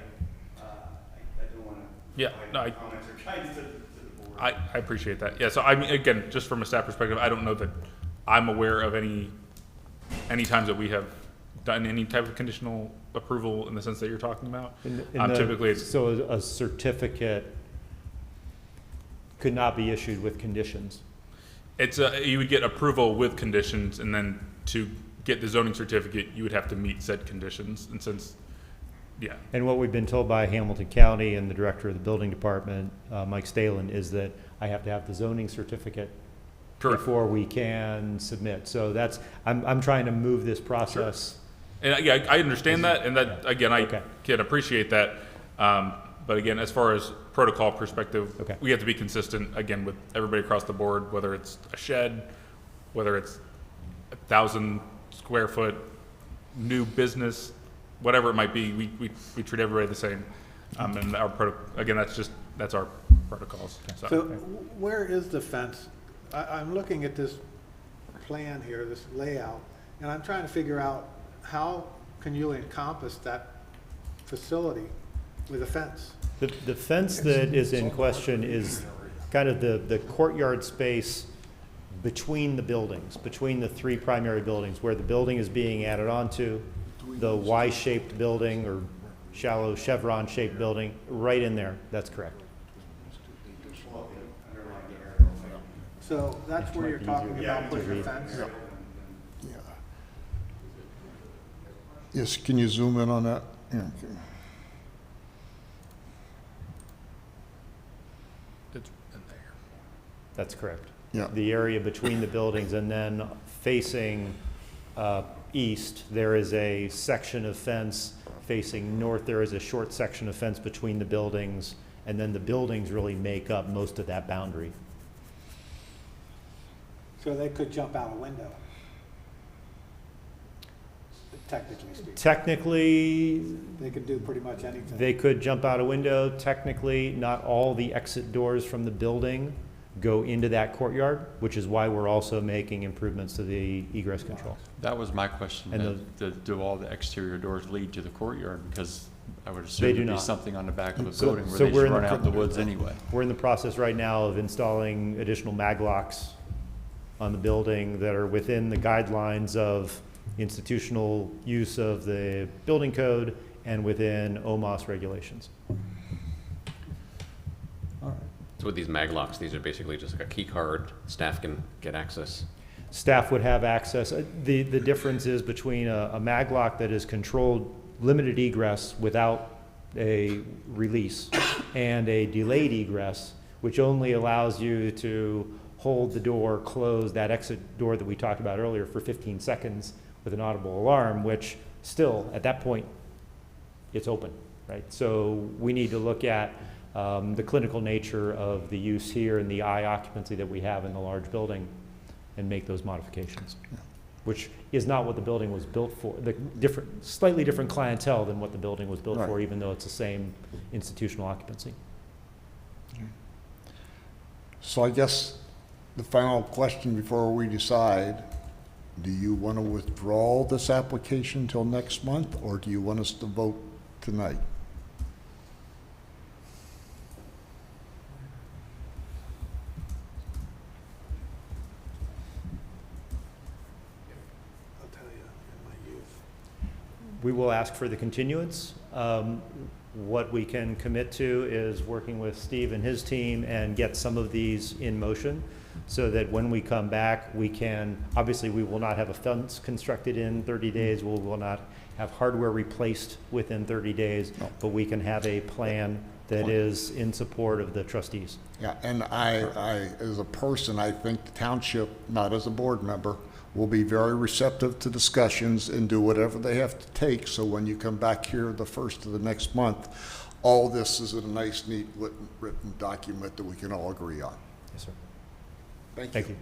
I don't want to. Yeah, no, comments or guidance to the board. I appreciate that. Yeah, so I mean, again, just from a staff perspective, I don't know that I'm aware of any times that we have done any type of conditional approval in the sense that you're talking about. Typically it's. So a certificate could not be issued with conditions. It's you would get approval with conditions, and then to get the zoning certificate, you would have to meet said conditions, and since, yeah. And what we've been told by Hamilton County and the director of the building department, Mike Stalen, is that I have to have the zoning certificate Correct. before we can submit. So that's, I'm trying to move this process. Sure. And yeah, I understand that, and that, again, I can appreciate that. But again, as far as protocol perspective, we have to be consistent, again, with everybody across the board, whether it's a shed, whether it's 1,000 square foot new business, whatever it might be, we treat everybody the same. And again, that's our protocols. So where is the fence? I'm looking at this plan here, this layout, and I'm trying to figure out how can you encompass that facility with a fence? The fence that is in question is kind of the courtyard space between the buildings, between the three primary buildings, where the building is being added onto, the Y-shaped building or shallow chevron-shaped building, right in there. That's correct. So that's where you're talking about putting a fence? Yeah. Yes, can you zoom in on that? Yeah, okay. It's in there. That's correct. Yeah. The area between the buildings, and then facing east, there is a section of fence. Facing north, there is a short section of fence between the buildings, and then the buildings really make up most of that boundary. So they could jump out a window, technically speaking. Technically, They could do pretty much anything. they could jump out a window. Technically, not all the exit doors from the building go into that courtyard, which is why we're also making improvements to the egress control. That was my question. And Do all the exterior doors lead to the courtyard? Because I would They assume do there'd be not. something on the back of the So- building where so they we're just in run the out in the woods anyway. We're in the process right now of installing additional mag locks on the building that are within the guidelines of institutional use of the building code and within OMOS regulations. So with these mag locks, these are basically just like a key card, staff can get access. Staff would have access. The difference is between a mag lock that is controlled limited egress without a release and a delayed egress, which only allows you to hold the door closed, that exit door that we talked about earlier, for 15 seconds with an audible alarm, which still, at that point, it's open, right? So we need to look at the clinical nature of the use here and the eye occupancy that we have in the large building and make those modifications, which is not what the building was built for. The slightly different clientele than what the building was built for, even though it's the same institutional occupancy. So I guess the final question before we decide, do you want to withdraw this application till next month, or do you want us to vote tonight? I'll tell you, in my youth. We will ask for the continuance. What we can commit to is working with Steve and his team and get some of these in motion so that when we come back, we can, obviously we will not have a fence constructed in 30 days. We will not have hardware replaced within 30 days, but we can have a plan that is in support of the trustees. Yeah, and I, as a person, I think the township, not as a board member, will be very receptive to discussions and do whatever they have to take, so when you come back here the first of the next month, all this is in a nice, neat, written document that we can all agree on. Yes, sir. Thank you.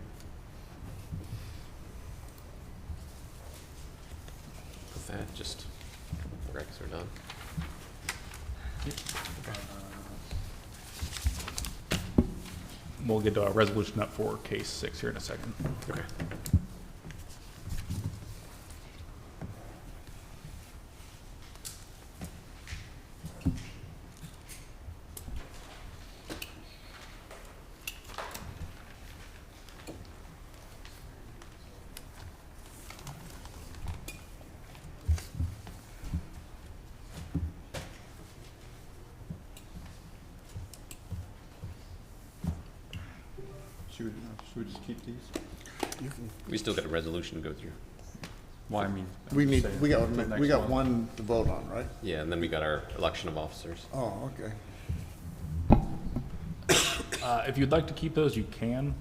With that, just, recs are done. We'll get a resolution up for case 6 here in a second. Okay. Should we just keep these? We still got a resolution to go through. Well, I mean. We need, say we till next got month. one to vote on, right? Yeah, and then we got our election of officers. Oh, okay. If you'd like to keep those, you can.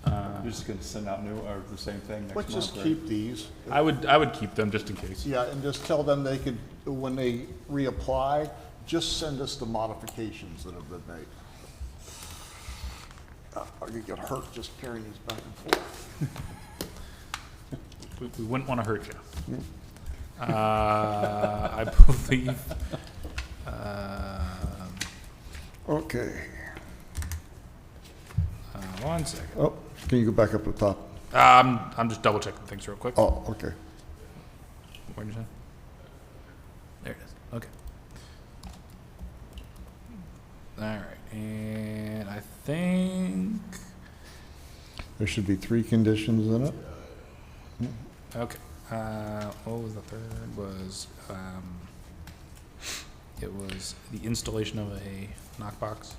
You're just gonna send out new, or the same thing next month, Let's just right? keep these. I would keep them just in case. Yeah, and just tell them they could, when they reapply, just send us the modifications that have been made. Or you get hurt just carrying these back and forth. We wouldn't want to hurt you. I believe. Okay. 1 second. Oh, can you go back up to the top? I'm just double checking things real quick. Oh, okay. Where'd you say? There it is. Okay. All right, and I think. There should be 3 conditions in it. Okay. What was the third? It was the installation of a knockbox.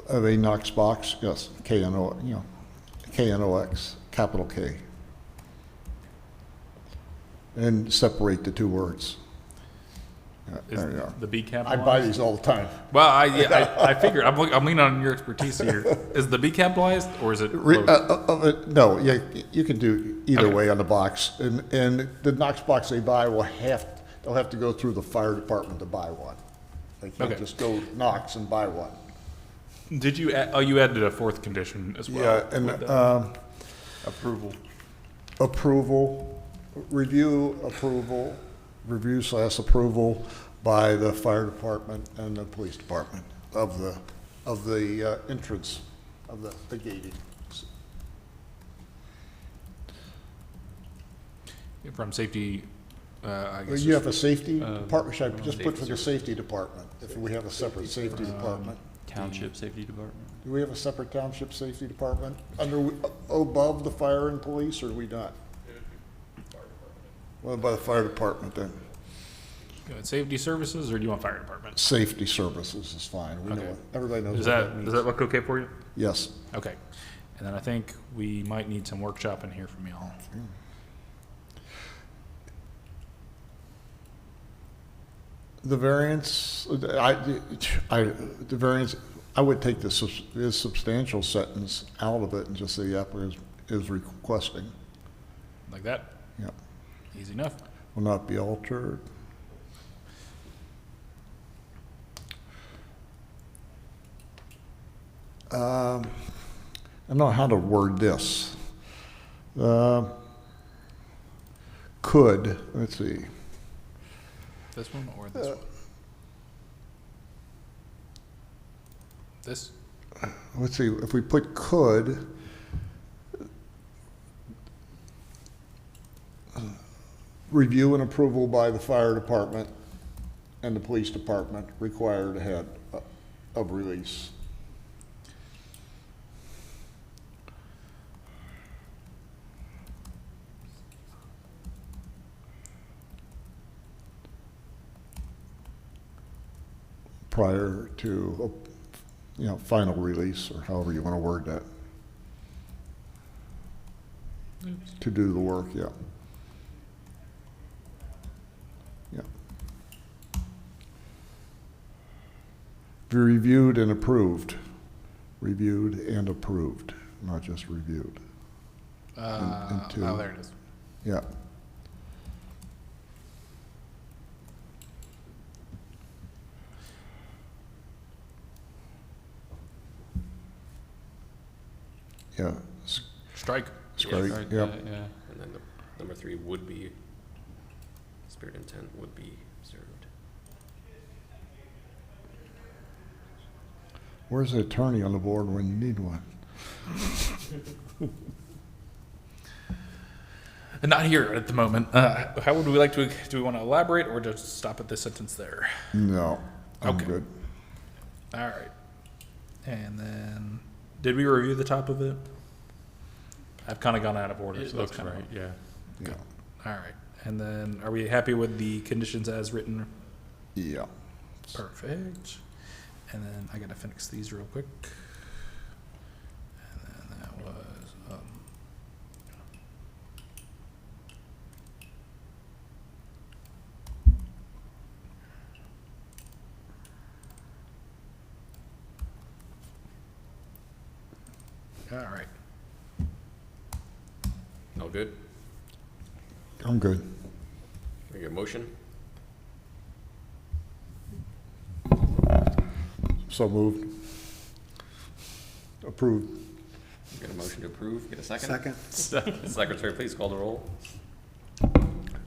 Of a Knox box, yes, K-N-O, K-N-O-X, capital K. And separate the 2 words. Is There you are. the B I capitalized? buy these all the time. Well, I figured. I'm leaning on your expertise here. Is the B capitalized or is it? No, yeah, you can do either Okay. way on the box. And the Knox box they buy they'll have to go through the fire department to buy one. They can't Okay. just go Knox and buy one. Did you? You added a 4th condition as well. Yeah, and with the- review/approval by the fire department and the police department of the entrance of the gating. From safety. I guess You have a safety Uh, department, should I just put for safety the safety department, if we have a separate safety department? Township Safety Department. Do we have a separate township safety department above the fire and police, or do we not? Well, by the fire department then. You want safety services, or do you want fire department? Safety services is fine. We know Okay. it. Everybody knows Does what that that means. does that look okay for you? Yes. Okay. And then I think we might need some workshop in here from y'all. The variance, the variance, I would take this substantial sentence out of it and just say the applicant is requesting. Like that? Yeah. Easy enough. Will not be altered. I don't know how to word this. Could, let's see. This one or this one? This? Let's see, if we put could, review and approval by the fire department and the police department required ahead of release. Prior to, final release, or however you want to word that. To do the work, yeah. Yeah. Be reviewed and approved. Reviewed and approved, not just reviewed. And two. Oh, there it is. Yeah. Yeah, Strike. strike, Right, yep. yeah. And then the number 3 would be, spirit intent would be observed. Where's the attorney on the board when you need one? Not here at the moment. How would we like to, do we want to elaborate or just stop at this sentence there? No, I'm Okay. good. All right. And then, did we review the top of it? I've kind of gone out of order. It so that's looks kinda- right, yeah. Yeah, All right. And then, are we happy with the conditions as written? yeah. Perfect. And then I gotta fix these real quick. And then that was, all right. All good? I'm good. Can I get a motion? So moved. Approved. Get a motion to approve, get a second? Second. Secretary, please call the roll.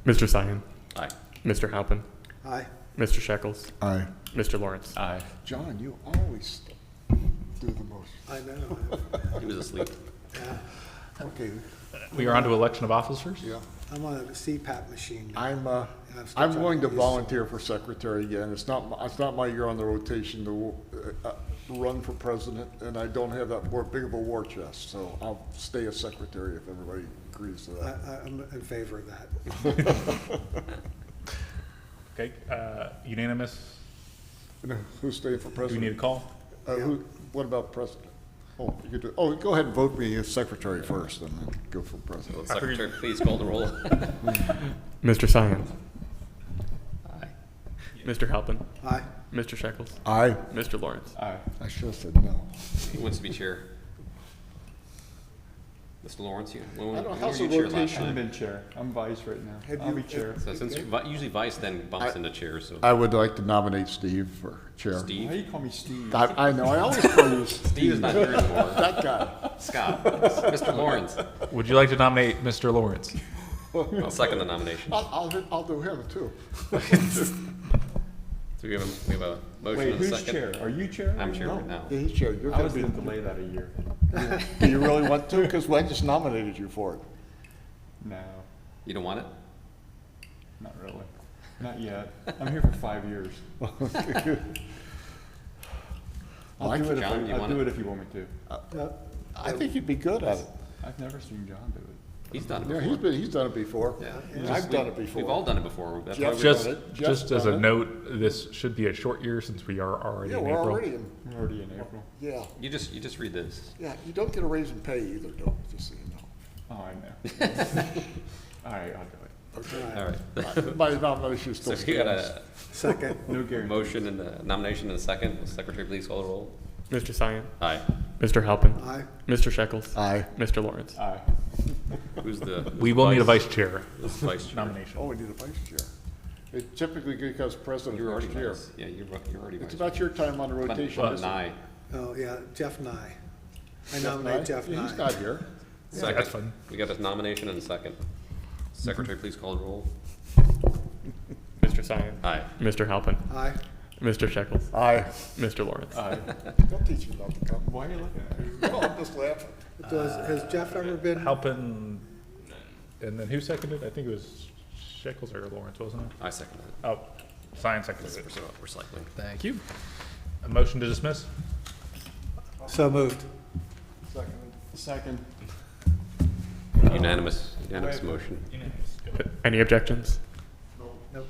Mr. Sion, Aye. Mr. Halpin, Aye. Mr. Shekels, Aye. Mr. Lawrence. Aye. John, you always do the most. I know. He was asleep. Yeah. Okay, We are on to election of officers? yeah. I'm on a CPAP machine now. I'm still willing to trying get used volunteer for secretary again. It's not my year on the rotation to run for president, and I don't have that big of a war chest, so I'll stay as secretary if everybody agrees to that. I'm in favor of that. Okay, unanimous? Who's staying for Do we president? need a call? What about president? Oh, you could do, go ahead and vote me as secretary first, and then go for president. Secretary, please call the roll. Mr. Sion, Aye. Mr. Halpin, Aye. Mr. Shekels, Aye. Mr. Lawrence. Aye. I should have said no. Who wants to be chair? Mr. Lawrence, when I don't- were how's you the chair last rotation? I'm time? in chair. I'm vice right now. Have I'll you- be chair. So since, usually vice then bumps into chair, so. I would like to nominate Steve for chair. Why Steve? you call me Steve? I know, I always call you Steve is not here anymore. that guy. Scott, Mr. Lawrence. Would you like to nominate Mr. Lawrence? I'll second the nomination. I'll do him too. So we have a motion Wait, and a who's second. chair? Are you chair? I'm chair right now. Yeah, he's chair. You're I gonna was be. gonna delay that a year. Do you really want to? Because I just nominated you for it. No, You don't want it? not really. Not yet. I'm here for 5 years. I'll do it if John, you I'll want do it? it if you want me to. I think you'd be good at it. I've never seen John do it. He's done it Yeah, before. he's done it before. Yeah. I've done it before. We've all done it before. That's why Jeff's we- Just, done it. Jeff's just as done a it. note, this should be a short year since we are already Yeah, in we're April. already in, We're already in April. yeah. You just read this. Yeah, you don't get a raise in pay either, though, just so you know. Oh, I know. All right, I'll do it. All right. My nomination So still we got stands. a Second. No guarantee. motion and a nomination and a second. Will Secretary, please call the roll. Mr. Sion, Aye. Mr. Halpin, Aye. Mr. Shekels, Aye. Mr. Lawrence. Aye. Who's the? We will need a vice chair Who's the vice chair? nomination. Oh, we need a vice chair. It typically becomes president You're already next year. vice. Yeah, you're already vice. It's about your time on the rotation. But isn't it? Nye. Oh, yeah, Jeff Nye. I Nye? nominate Jeff Yeah, Nye. he's not here. Second. that's fine. We got a nomination and a second. Secretary, please call the roll. Mr. Sion, Aye. Mr. Halpin, Aye. Mr. Shekels, Aye. Mr. Lawrence. Aye. Don't teach him not to come. Why are you looking at me? No, I'm just laughing. Has Jeff ever been? Halpin, and then who seconded? I think it was Shekels or Lawrence, wasn't it? I second that. Oh, Sion seconded This it. is recycling. Thank you. A motion to dismiss? So moved. Second. Unanimous motion. Any objections? Nope.